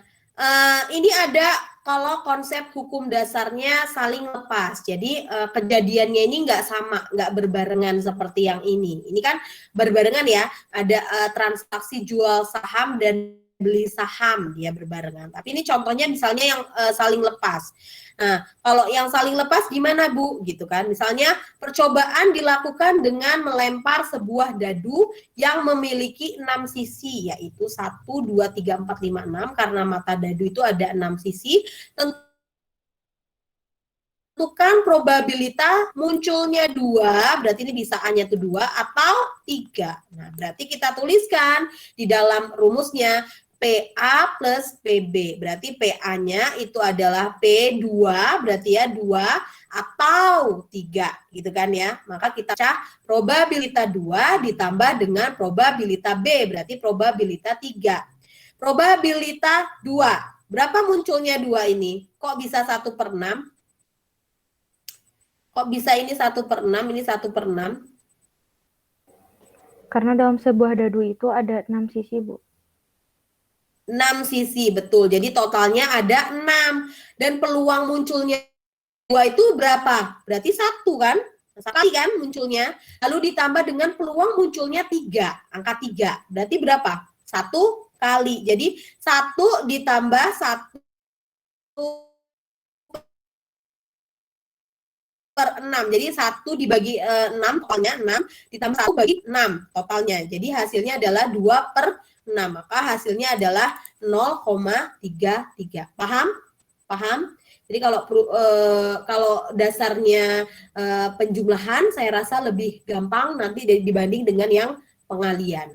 ini ada kalau konsep hukum dasarnya saling lepas. Jadi kejadiannya ini nggak sama, nggak berbarengan seperti yang ini. Ini kan berbarengan ya, ada transaksi jual saham dan beli saham dia berbarengan. Tapi ini contohnya misalnya yang saling lepas. Nah, kalau yang saling lepas gimana Bu? Gitu kan. Misalnya percobaan dilakukan dengan melempar sebuah dadu yang memiliki 6 sisi, yaitu 1, 2, 3, 4, 5, 6. Karena mata dadu itu ada 6 sisi. Tentukan probabilitas munculnya 2, berarti ini bisa A-nya itu 2 atau 3. Nah, berarti kita tuliskan di dalam rumusnya PA plus PB. Berarti PA-nya itu adalah P2, berarti ya 2 atau 3, gitu kan ya. Maka kita cah probabilitas 2 ditambah dengan probabilitas B, berarti probabilitas 3. Probabilitas 2, berapa munculnya 2 ini? Kok bisa 1/6? Kok bisa ini 1/6, ini 1/6? Karena dalam sebuah dadu itu ada 6 sisi, Bu. 6 sisi, betul. Jadi totalnya ada 6. Dan peluang munculnya 2 itu berapa? Berarti 1 kan? Sekali kan munculnya. Lalu ditambah dengan peluang munculnya 3, angka 3. Berarti berapa? 1 kali. Jadi 1 ditambah 1 per 6. Jadi 1 dibagi 6, totalnya 6, ditambah 1 bagi 6 totalnya. Jadi hasilnya adalah 2/6. Maka hasilnya adalah 0,33. Paham? Paham? Jadi kalau dasarnya penjumlahan saya rasa lebih gampang nanti dibanding dengan yang pengalian.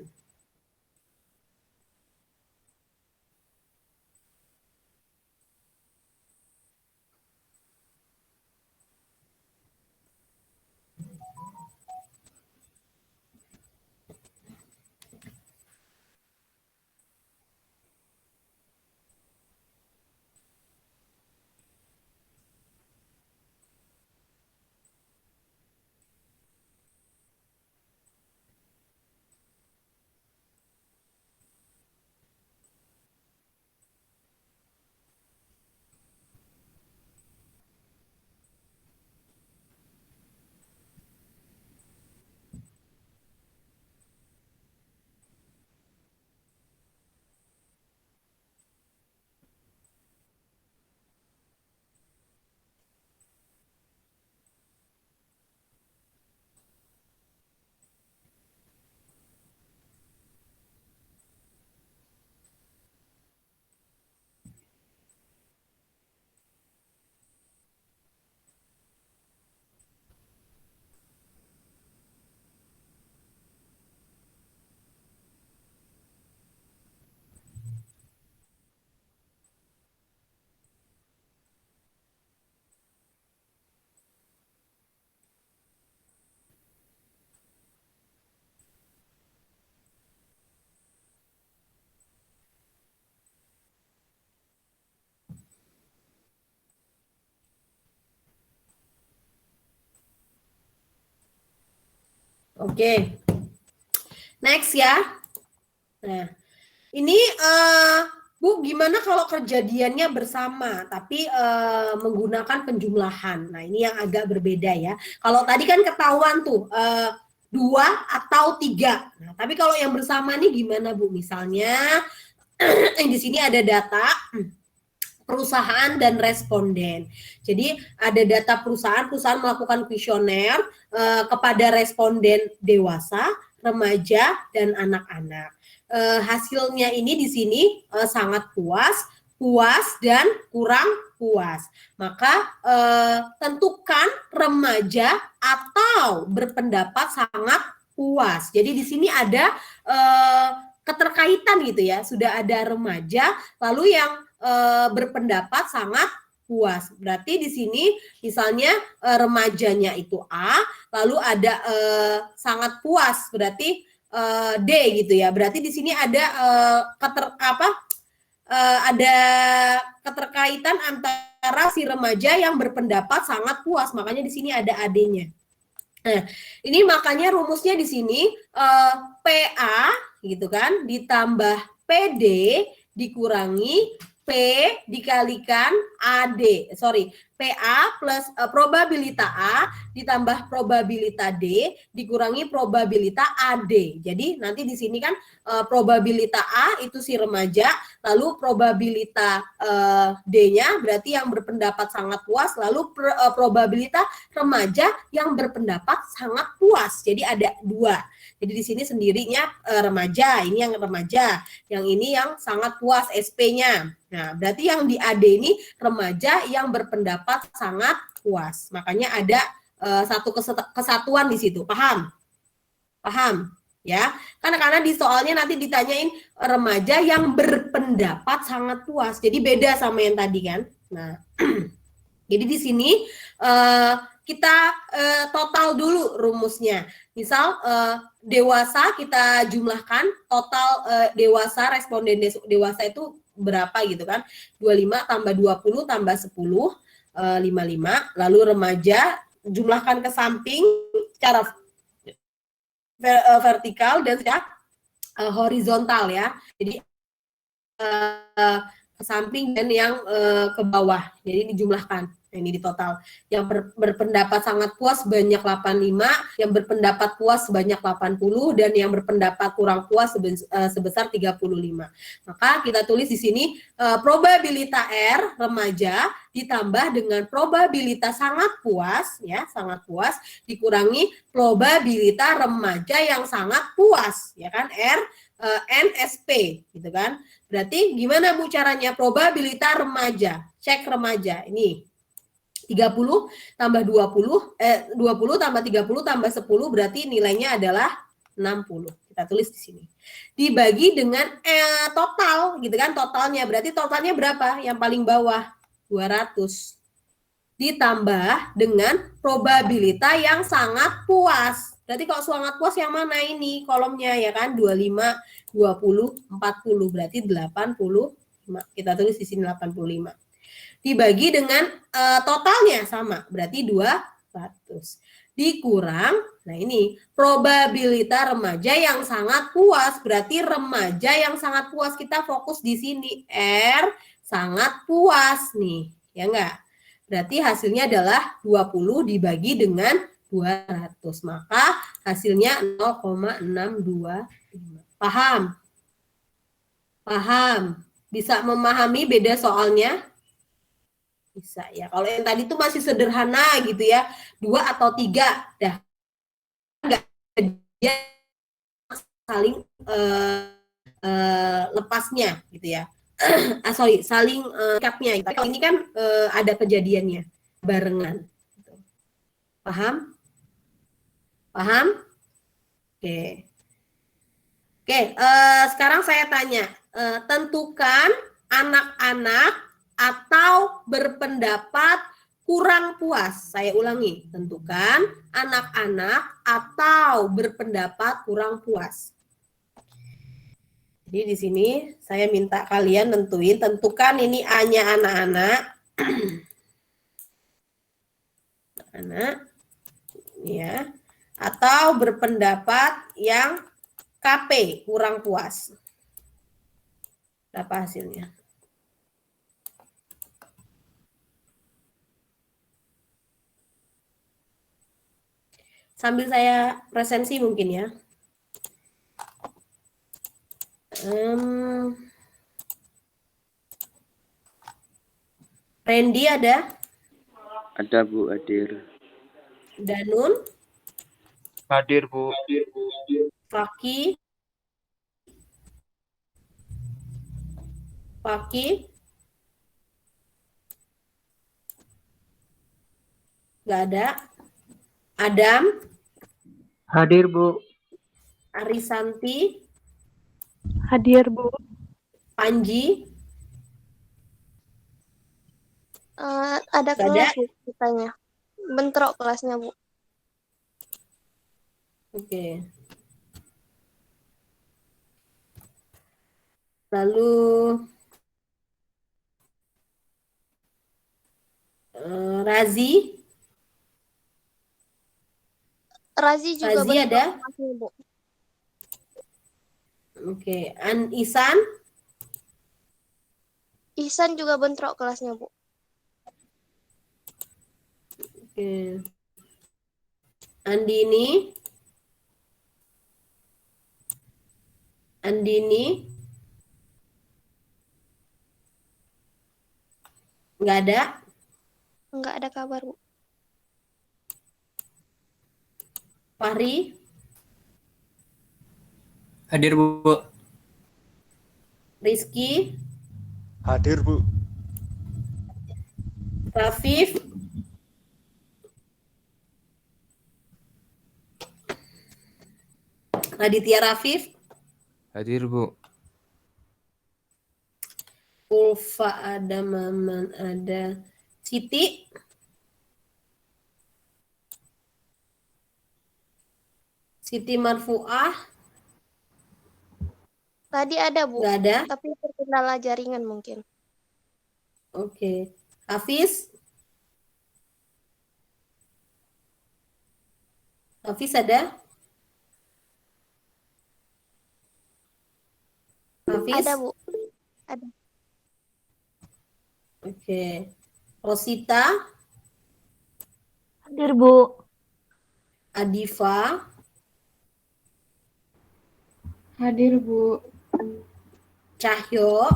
Oke. Next ya. Nah, ini Bu, gimana kalau kejadiannya bersama tapi menggunakan penjumlahan? Nah, ini yang agak berbeda ya. Kalau tadi kan ketahuan tuh 2 atau 3. Nah, tapi kalau yang bersama nih gimana, Bu? Misalnya di sini ada data perusahaan dan responden. Jadi ada data perusahaan melakukan kuesioner kepada responden dewasa, remaja, dan anak-anak. Hasilnya ini di sini sangat puas, dan kurang puas. Maka tentukan remaja atau berpendapat sangat puas. Jadi di sini ada keterkaitan gitu ya. Sudah ada remaja, lalu yang berpendapat sangat puas. Berarti di sini misalnya remajanya itu A, lalu ada sangat puas, berarti D gitu ya. Berarti di sini ada ada keterkaitan antara si remaja yang berpendapat sangat puas, makanya di sini ada AD-nya. Nah, ini makanya rumusnya di sini PA gitu kan ditambah PD dikurangi P dikalikan AD. PA plus probabilita A ditambah probabilita D dikurangi probabilita AD. Jadi nanti di sini kan probabilita A itu si remaja, lalu probabilita D-nya berarti yang berpendapat sangat puas, lalu probabilita remaja yang berpendapat sangat puas. Jadi ada 2. Jadi di sini sendirinya remaja, ini yang remaja, yang ini yang sangat puas SP-nya. Nah, berarti yang di AD ini remaja yang berpendapat sangat puas. Makanya ada satu kesatuan di situ. Paham? Paham? Ya. Karena di soalnya nanti ditanyain remaja yang berpendapat sangat puas. Jadi beda sama yang tadi kan. Nah, jadi di sini kita total dulu rumusnya. Misal dewasa kita jumlahkan total dewasa, responden dewasa itu berapa gitu kan. 25 tambah 20 tambah 10, 55. Lalu remaja jumlahkan ke samping secara vertikal dan secara horizontal ya. Jadi ke samping dan yang ke bawah. Jadi dijumlahkan. Nah, ini di total. Yang berpendapat sangat puas banyak 85, yang berpendapat puas sebanyak 80, dan yang berpendapat kurang puas sebesar 35. Maka kita tulis di sini probabilita R remaja ditambah dengan probabilitas sangat puas ya, sangat puas dikurangi probabilitas remaja yang sangat puas ya kan, R NSP gitu kan. Berarti gimana Bu caranya probabilitas remaja? Cek remaja ini 30 tambah 20 tambah 30 tambah 10 berarti nilainya adalah 60. Kita tulis di sini. Dibagi dengan total gitu kan, totalnya. Berarti totalnya berapa? Yang paling bawah 200. Ditambah dengan probabilitas yang sangat puas. Berarti kalau sangat puas yang mana ini kolomnya ya kan? 25, 20, 40 berarti 85. Kita tulis di sini 85. Dibagi dengan totalnya sama, berarti 200. Dikurang, nah ini probabilitas remaja yang sangat puas, berarti remaja yang sangat puas kita fokus di sini R sangat puas nih, ya enggak? Berarti hasilnya adalah 20 dibagi dengan 200, maka hasilnya 0,625. Paham? Paham? Bisa memahami beda soalnya? Bisa ya. Kalau yang tadi itu masih sederhana gitu ya, 2 atau 3, dah nggak dia saling lepasnya gitu ya. Saling ikatnya. Tapi kalau ini kan ada kejadiannya barengan. Gitu. Paham? Paham? Oke. Oke, sekarang saya tanya, tentukan anak-anak atau berpendapat kurang puas. Saya ulangi, tentukan anak-anak atau berpendapat kurang puas. Jadi di sini saya minta kalian tentukan ini A-nya anak-anak. Anak, ya, atau berpendapat yang KP kurang puas. Berapa hasilnya? Sambil saya presensi mungkin ya. Randy ada? Ada Bu, hadir. Danun? Hadir, Bu. Faki? Nggak ada. Adam? Hadir, Bu. Arisanti? Hadir, Bu. Panji? Ada Nggak kelas ada? Bu katanya. Bentrok kelasnya Bu. Oke. Lalu Razi? Razi juga Razi bentrok ada? kelasnya Bu. Oke. Isan? Ihsan juga bentrok kelasnya Bu. Oke. Andini? Nggak ada? Nggak ada kabar Bu. Fahri? Hadir, Bu. Rizky? Hadir, Bu. Rafif? Aditya Rafif? Hadir, Bu. Ulfa ada, Maman ada. Siti? Siti Marfuah? Tadi ada Bu. Nggak ada? Tapi terkendala jaringan mungkin. Oke. Hafiz? Hafiz ada? Hafiz? Ada Bu. Ada. Oke. Rosita? Hadir, Bu. Adifa? Hadir, Bu. Cahyo?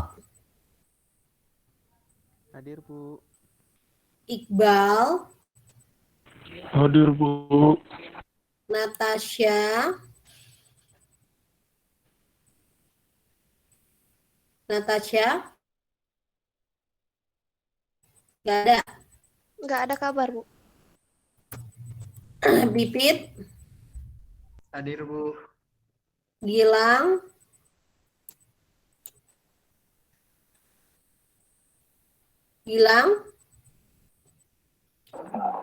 Hadir, Bu. Iqbal? Hadir, Bu. Natasha? Nggak ada. Nggak ada kabar Bu. Bipit? Hadir, Bu. Gilang?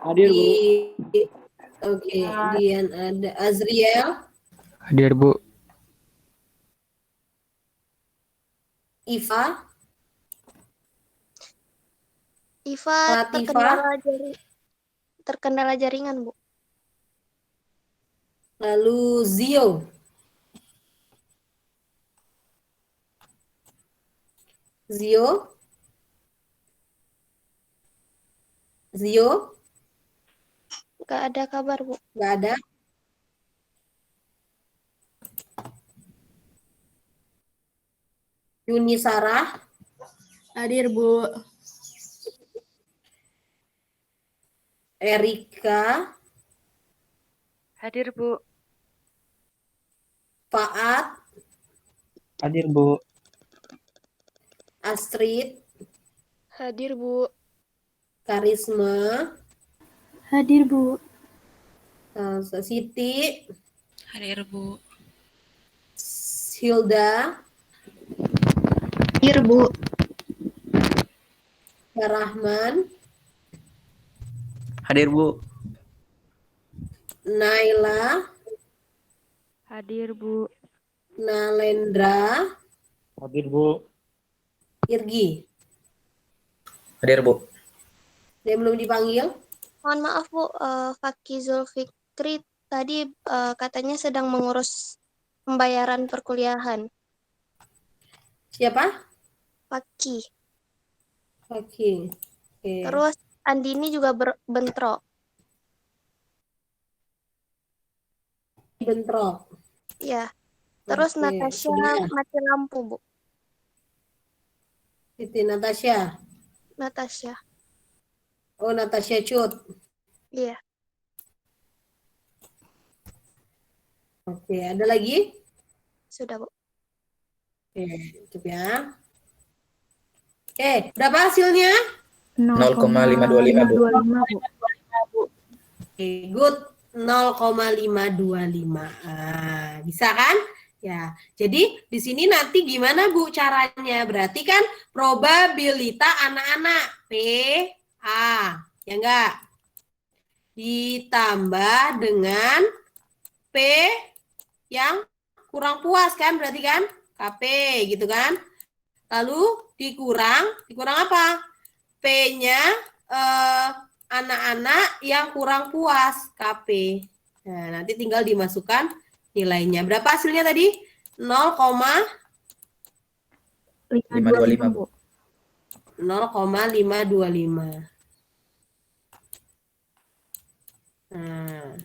Hadir, Bu. Oke, Dian ada. Azriel? Hadir, Bu. Iva? Iva terkendala jaringan Bu. Lalu Zio? Nggak ada kabar Bu. Nggak ada. Yuni Sarah? Hadir, Bu. Erika? Hadir, Bu. Faat? Hadir, Bu. Astrid? Hadir Bu. Karisma? Hadir, Bu. Siti? Hadir, Bu. Hilda? Hadir, Bu. Rahman? Hadir, Bu. Naila? Hadir, Bu. Nalendra? Hadir, Bu. Irgi? Hadir, Bu. Dia belum dipanggil? Mohon maaf Bu, Faki Zulfikri tadi katanya sedang mengurus pembayaran perkuliahan. Siapa? Fakih. Fakih. Oke. Terus Andini juga bentrok. Bentrok. Ya. Terus Oke, Natasha sebelah. mati lampu, Bu. Siti Natasha. Natasha. Oh, Natasha Cut. Iya. Oke, ada lagi? Sudah, Bu. Oke, cukup ya. Oke, berapa hasilnya? 0,525, Bu. Oke, good. 0,525. Bisa kan? Ya, jadi di sini nanti gimana Bu caranya? Berarti kan probabilitas anak-anak P A, ya enggak? Ditambah dengan P yang kurang puas kan, berarti kan? KP gitu kan? Lalu dikurang apa? P-nya anak-anak yang kurang puas, KP. Nah, nanti tinggal dimasukkan nilainya. Berapa hasilnya tadi? 0,525, Bu. 0,525. Nah,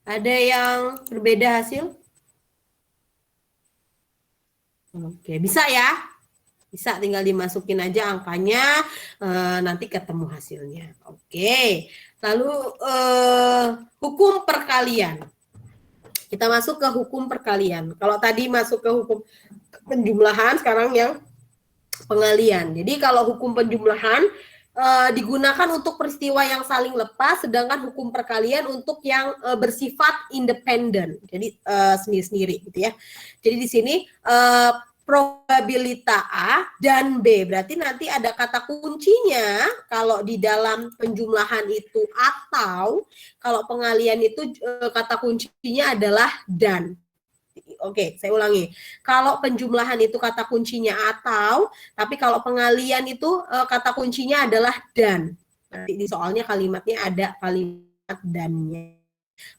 ada yang berbeda hasil? Oke, bisa ya? Bisa, tinggal dimasukin aja angkanya, nanti ketemu hasilnya. Oke, lalu hukum perkalian. Kita masuk ke hukum perkalian. Kalau tadi masuk ke hukum penjumlahan, sekarang yang pengalian. Jadi kalau hukum penjumlahan digunakan untuk peristiwa yang saling lepas, sedangkan hukum perkalian untuk yang bersifat independen. Jadi sendiri-sendiri gitu ya. Jadi di sini probabilitas A dan B. Berarti nanti ada kata kuncinya kalau di dalam penjumlahan itu atau, kalau pengalian itu kata kuncinya adalah dan. Oke, saya ulangi. Kalau penjumlahan itu kata kuncinya atau, tapi kalau pengalian itu kata kuncinya adalah dan. Nanti di soalnya kalimatnya ada kalimat dannya.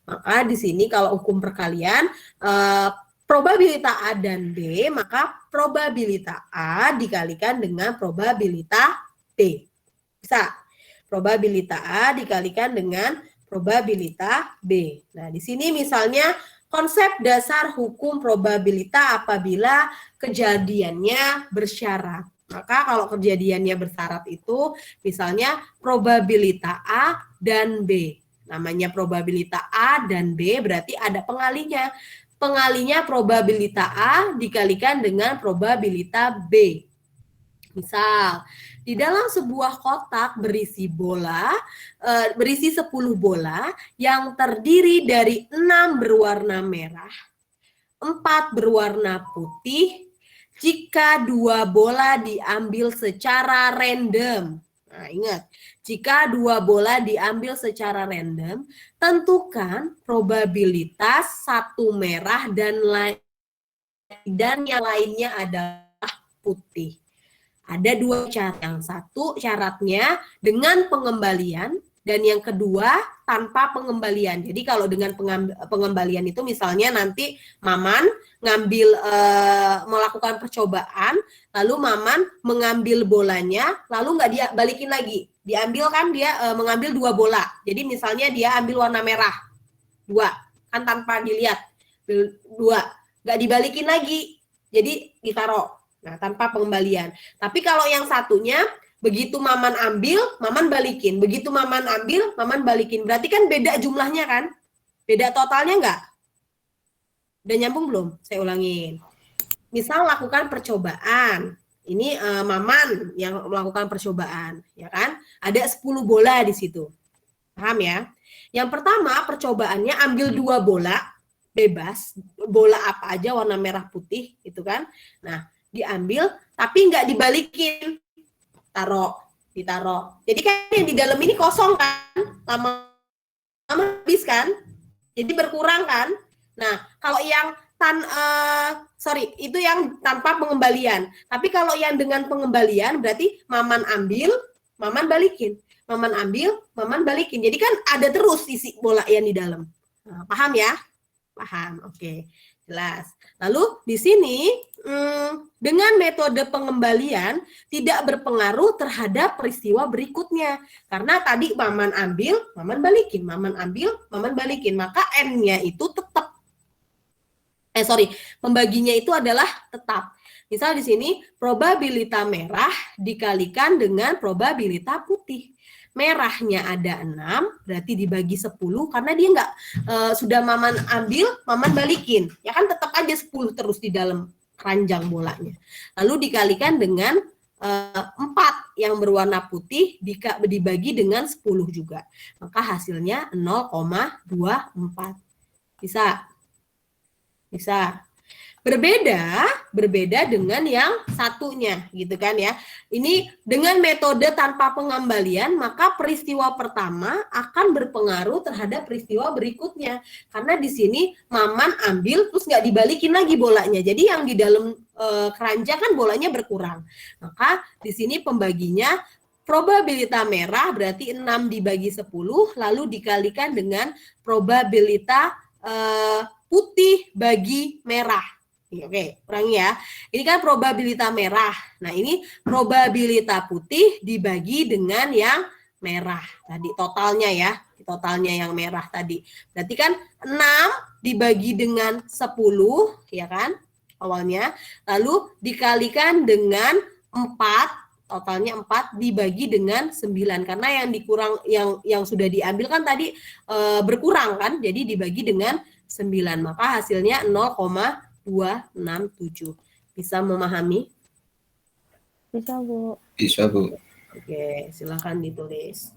Maka di sini kalau hukum perkalian probabilitas A dan B, maka probabilitas A dikalikan dengan probabilitas B. Bisa. Probabilitas A dikalikan dengan probabilitas B. Nah, di sini misalnya konsep dasar hukum probabilitas apabila kejadiannya bersyarat. Maka kalau kejadiannya bersyarat itu misalnya probabilitas A dan B. Namanya probabilitas A dan B berarti ada pengalinya. Pengalinya probabilitas A dikalikan dengan probabilitas B. Misal, di dalam sebuah kotak berisi bola, berisi 10 bola yang terdiri dari 6 berwarna merah, 4 berwarna putih, jika 2 bola diambil secara random. Nah, ingat, jika 2 bola diambil secara random, tentukan probabilitas 1 merah dan yang lainnya adalah putih. Ada 2 syarat. Yang satu syaratnya dengan pengembalian dan yang kedua tanpa pengembalian. Jadi kalau dengan pengembalian itu misalnya nanti Maman melakukan percobaan, lalu Maman mengambil bolanya, lalu nggak dia balikin lagi. Diambil kan dia mengambil 2 bola. Jadi misalnya dia ambil warna merah 2, kan tanpa dilihat 2, nggak dibalikin lagi. Jadi ditaruh. Nah, tanpa pengembalian. Tapi kalau yang satunya, begitu Maman ambil, Maman balikin. Begitu Maman ambil, Maman balikin. Berarti kan beda jumlahnya kan? Beda totalnya enggak? Udah nyambung belum? Saya ulangin. Misal lakukan percobaan. Ini Maman yang melakukan percobaan, ya kan? Ada 10 bola di situ. Paham ya? Yang pertama, percobaannya ambil 2 bola, bebas. Bola apa aja, warna merah putih, gitu kan? Nah, diambil tapi nggak dibalikin, ditaruh. Jadi kan yang di dalam ini kosong kan, lama habis kan, jadi berkurang kan. Nah kalau yang itu yang tanpa pengembalian. Tapi kalau yang dengan pengembalian berarti Maman ambil, Maman balikin, Maman ambil, Maman balikin. Jadi kan ada terus isi bola yang di dalam. Nah, paham ya? Paham, oke. Jelas. Lalu di sini dengan metode pengembalian tidak berpengaruh terhadap peristiwa berikutnya. Karena tadi Maman ambil, Maman balikin, Maman ambil, Maman balikin. Maka N-nya itu tetap. Pembaginya itu adalah tetap. Misal di sini probabilitas merah dikalikan dengan probabilitas putih. Merahnya ada 6, berarti dibagi 10 karena dia nggak sudah Maman ambil, Maman balikin. Ya kan tetap aja 10 terus di dalam keranjang bolanya. Lalu dikalikan dengan 4 yang berwarna putih dibagi dengan 10 juga. Maka hasilnya 0,24. Bisa? Bisa. Berbeda dengan yang satunya gitu kan ya. Ini dengan metode tanpa pengembalian maka peristiwa pertama akan berpengaruh terhadap peristiwa berikutnya. Karena di sini Maman ambil terus nggak dibalikin lagi bolanya. Jadi yang di dalam keranjang kan bolanya berkurang. Maka di sini pembaginya probabilitas merah berarti 6 dibagi 10 lalu dikalikan dengan probabilitas putih bagi merah. Oke, ulangi ya. Ini kan probabilitas merah. Nah, ini probabilitas putih dibagi dengan yang merah. Tadi totalnya ya. Totalnya yang merah tadi. Berarti kan 6 dibagi dengan 10, ya kan? Awalnya. Lalu dikalikan dengan 4, totalnya 4 dibagi dengan 9. Karena yang dikurang yang sudah diambil kan tadi berkurang kan? Jadi dibagi dengan 9. Maka hasilnya 0,267. Bisa memahami? Bisa, Bu. Bisa, Bu. Oke, silakan ditulis.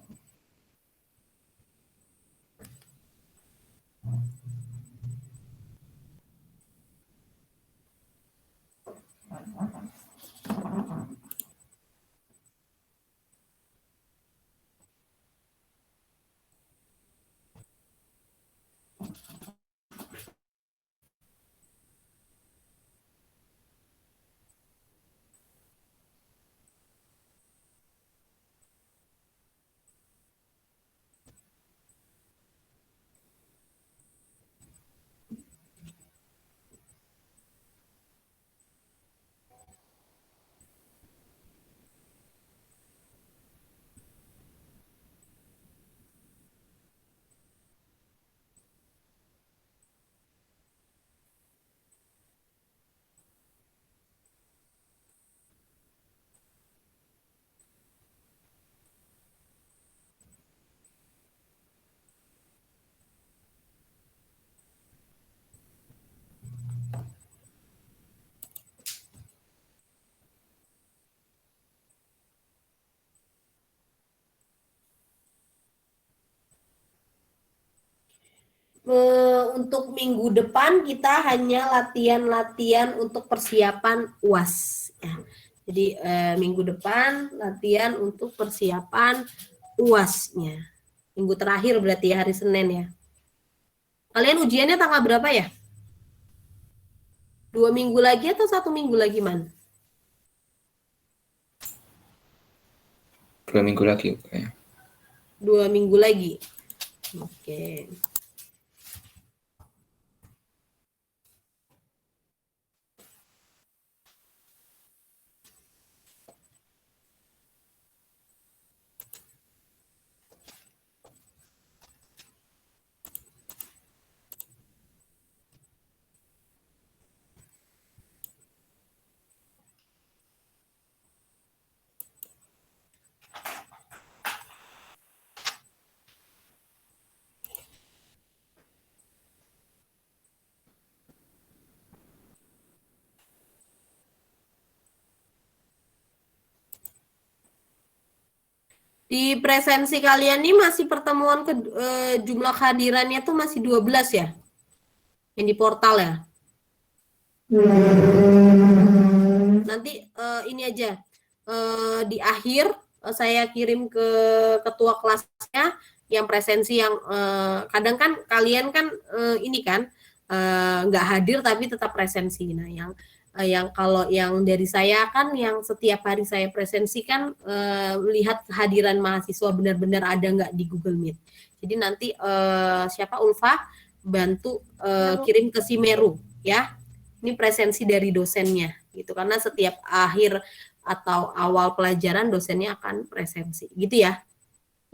Untuk minggu depan kita hanya latihan-latihan untuk persiapan UAS ya. Jadi minggu depan latihan untuk persiapan UAS-nya. Minggu terakhir berarti ya, hari Senin ya. Kalian ujiannya tanggal berapa ya? 2 minggu lagi atau 1 minggu lagi, Man? 2 minggu lagi kayaknya. 2 minggu lagi. Oke. Di presensi kalian ini masih pertemuan jumlah kehadirannya tuh masih 12 ya? Yang di portal ya? Nanti ini aja. Di akhir saya kirim ke ketua kelasnya yang presensi yang kadang kan kalian kan ini kan nggak hadir tapi tetap presensi. Nah, yang kalau yang dari saya kan yang setiap hari saya presensi kan melihat kehadiran mahasiswa benar-benar ada nggak di Google Meet. Jadi nanti siapa Ulfa bantu kirim ke si Meru ya. Ini presensi dari dosennya gitu, karena setiap akhir atau awal pelajaran dosennya akan presensi gitu ya.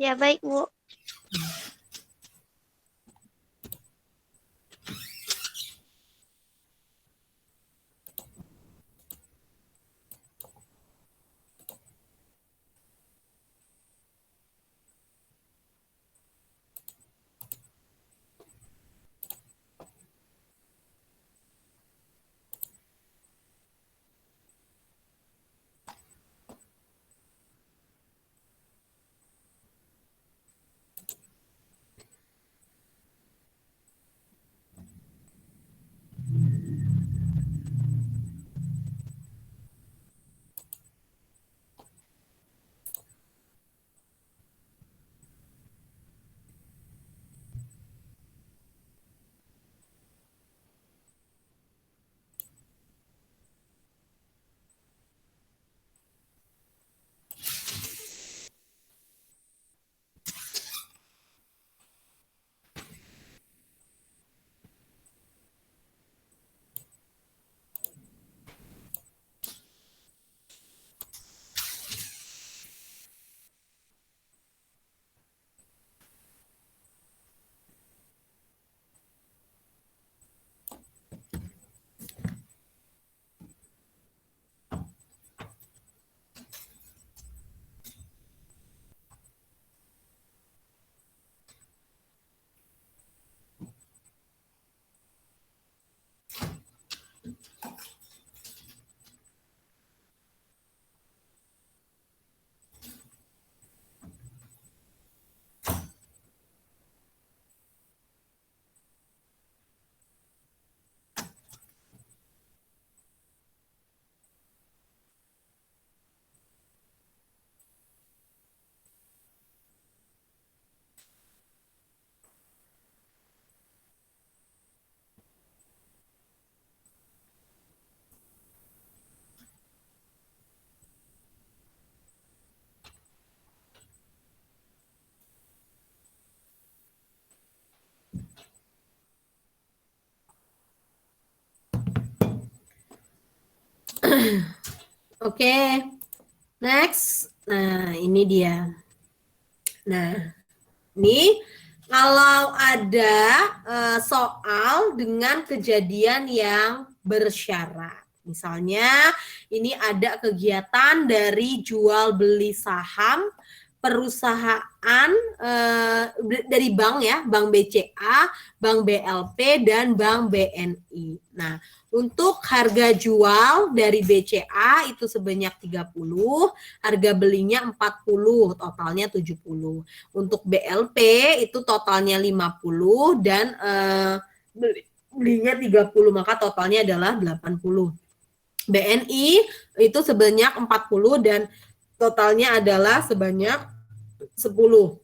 Ya, baik, Bu. Oke, next. Nah, ini dia. Nah, ini kalau ada soal dengan kejadian yang bersyarat. Misalnya, ini ada kegiatan dari jual beli saham perusahaan dari bank ya, Bank BCA, Bank BLP, dan Bank BNI. Nah, untuk harga jual dari BCA itu sebanyak 30, harga belinya 40, totalnya 70. Untuk BLP itu totalnya 50 dan belinya 30, maka totalnya adalah 80. BNI itu sebanyak 40 dan totalnya adalah sebanyak 10.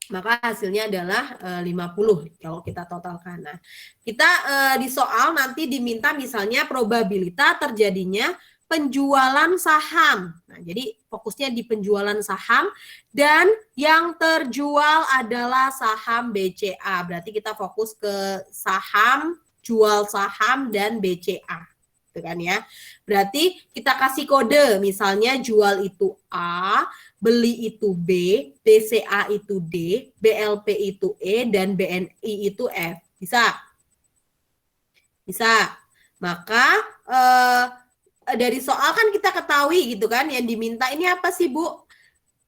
Maka hasilnya adalah 50 kalau kita totalkan. Nah, kita di soal nanti diminta misalnya probabilitas terjadinya penjualan saham. Nah, jadi fokusnya di penjualan saham dan yang terjual adalah saham BCA. Berarti kita fokus ke saham, jual saham dan BCA. Gitu kan ya. Berarti kita kasih kode, misalnya jual itu A, beli itu B, BCA itu D, BLP itu E, dan BNI itu F. Bisa? Bisa. Maka dari soal kan kita ketahui gitu kan, yang diminta ini apa sih Bu?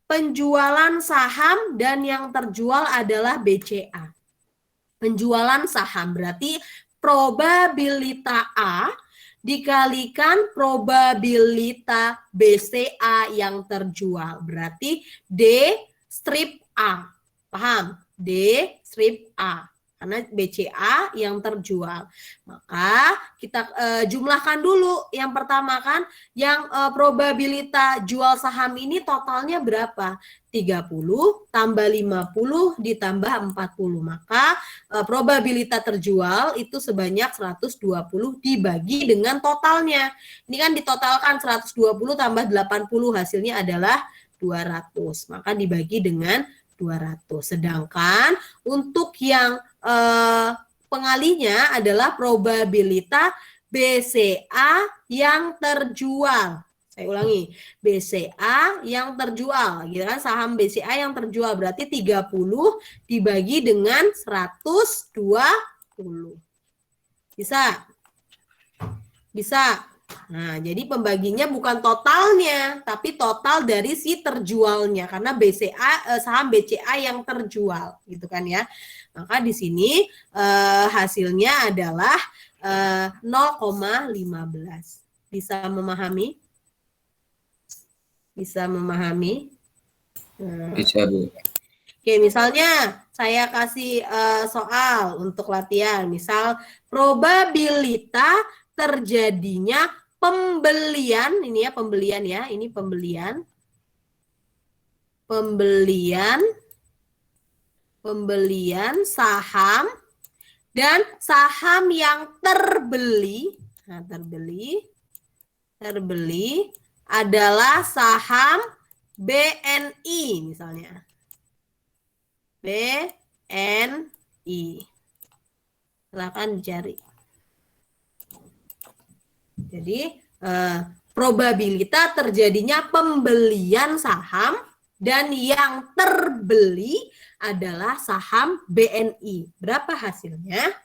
Penjualan saham dan yang terjual adalah BCA. Penjualan saham berarti probabilitas A dikalikan probabilitas BCA yang terjual. Berarti D strip A. Paham? D strip A. Karena BCA yang terjual. Maka kita jumlahkan dulu. Yang pertama kan, yang probabilitas jual saham ini totalnya berapa? 30 tambah 50 ditambah 40. Maka probabilitas terjual itu sebanyak 120 dibagi dengan totalnya. Ini kan ditotalkan 120 tambah 80, hasilnya adalah 200. Maka dibagi dengan 200. Sedangkan untuk yang pengalinya adalah probabilitas BCA yang terjual. Saya ulangi, BCA yang terjual, gitu kan? Saham BCA yang terjual berarti 30 dibagi dengan 120. Bisa? Bisa. Nah, jadi pembaginya bukan totalnya, tapi total dari si terjualnya karena BCA saham BCA yang terjual, gitu kan ya. Maka di sini hasilnya adalah 0,15. Bisa memahami? Bisa memahami? Bisa, Bu. Oke, misalnya saya kasih soal untuk latihan. Misal probabilitas terjadinya pembelian, ini ya pembelian ya, ini pembelian saham dan saham yang terbeli, nah, terbeli adalah saham BNI misalnya. BNI. Silakan dicari. Jadi probabilitas terjadinya pembelian saham dan yang terbeli adalah saham BNI. Berapa hasilnya?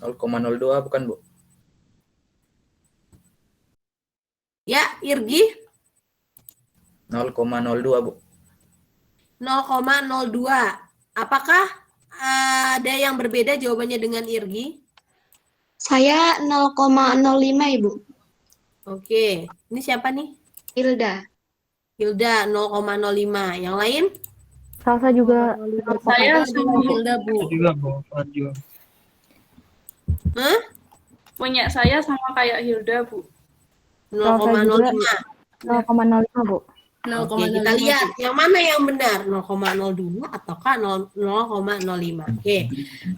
.02 bukan, Bu? Ya, Irgi. 0,02, Bu. 0,02. Apakah ada yang berbeda jawabannya dengan Irgi? Saya 0,05, Ibu. Oke. Ini siapa nih? Hilda. Hilda 0,05. Yang lain? Salsa juga. Saya sama Hilda, Bu. Juga, Bu. Juga. Hah? Punya saya sama kayak Hilda, Bu. 0,05. 0,05, Bu. Oke, kita lihat yang mana yang benar, 0,02 ataukah 0,05. Oke.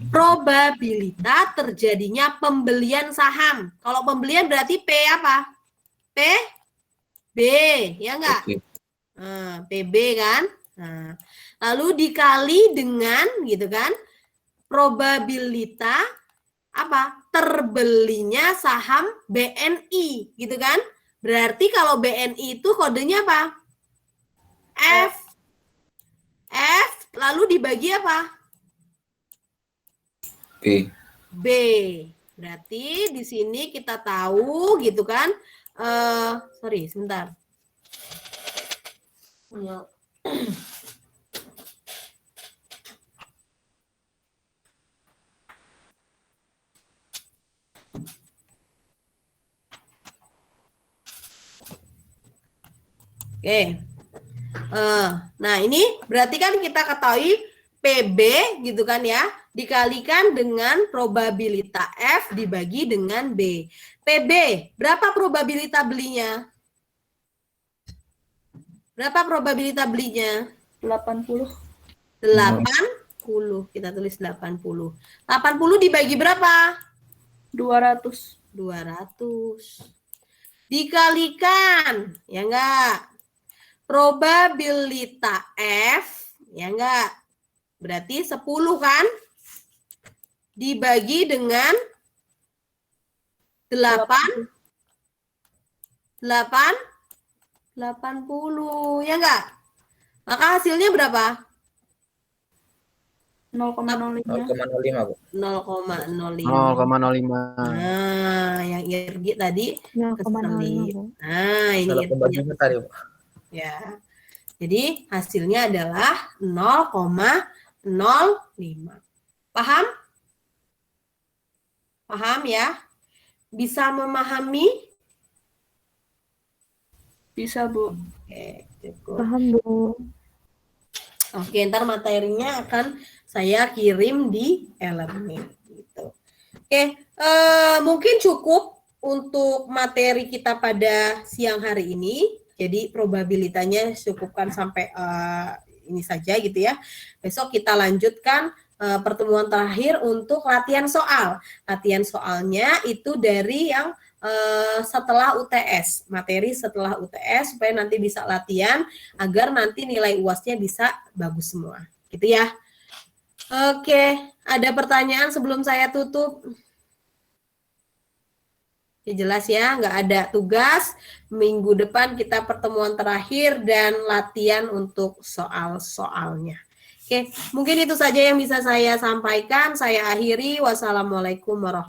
Probabilitas terjadinya pembelian saham. Kalau pembelian berarti P apa? P B, ya enggak? PB kan? Nah, lalu dikali dengan gitu kan? Probabilitas apa? Terbelinya saham BNI, gitu kan? Berarti kalau BNI itu kodenya apa? F. Lalu dibagi apa? B. Berarti di sini kita tahu gitu kan? Sorry, sebentar. Oke. Nah, ini berarti kan kita ketahui PB gitu kan ya, dikalikan dengan probabilitas F dibagi dengan B. PB, berapa probabilitas belinya? Berapa probabilitas belinya? 80. 80. Kita tulis 80. 80 dibagi berapa? 200. 200. Dikalikan, ya enggak? Probabilitas F, ya enggak? Berarti 10 kan? Dibagi dengan 80, ya enggak? Maka hasilnya berapa? 0,05. 0,05, Bu. 0,05. Nah, yang Irgi tadi 0,05, Bu. Nah, ini Salah pembagiannya tadi, Bu. ya. Jadi hasilnya adalah 0,05. Paham? Paham ya? Bisa memahami? Bisa, Bu. Oke, cukup. Paham, Bu. Oke, ntar materinya akan saya kirim di elemen gitu. Oke, mungkin cukup untuk materi kita pada siang hari ini. Jadi probabilitasnya cukupkan sampai ini saja gitu ya. Besok kita lanjutkan pertemuan terakhir untuk latihan soal. Latihan soalnya itu dari yang setelah UTS, materi setelah UTS supaya nanti bisa latihan agar nanti nilai UASnya bisa bagus semua. Gitu ya. Oke, ada pertanyaan sebelum saya tutup? Ya jelas ya, nggak ada tugas. Minggu depan kita pertemuan terakhir dan latihan untuk soal-soalnya. Oke, mungkin itu saja yang bisa saya sampaikan. Saya akhiri. Wassalamualaikum warahmatullahi wabarakatuh.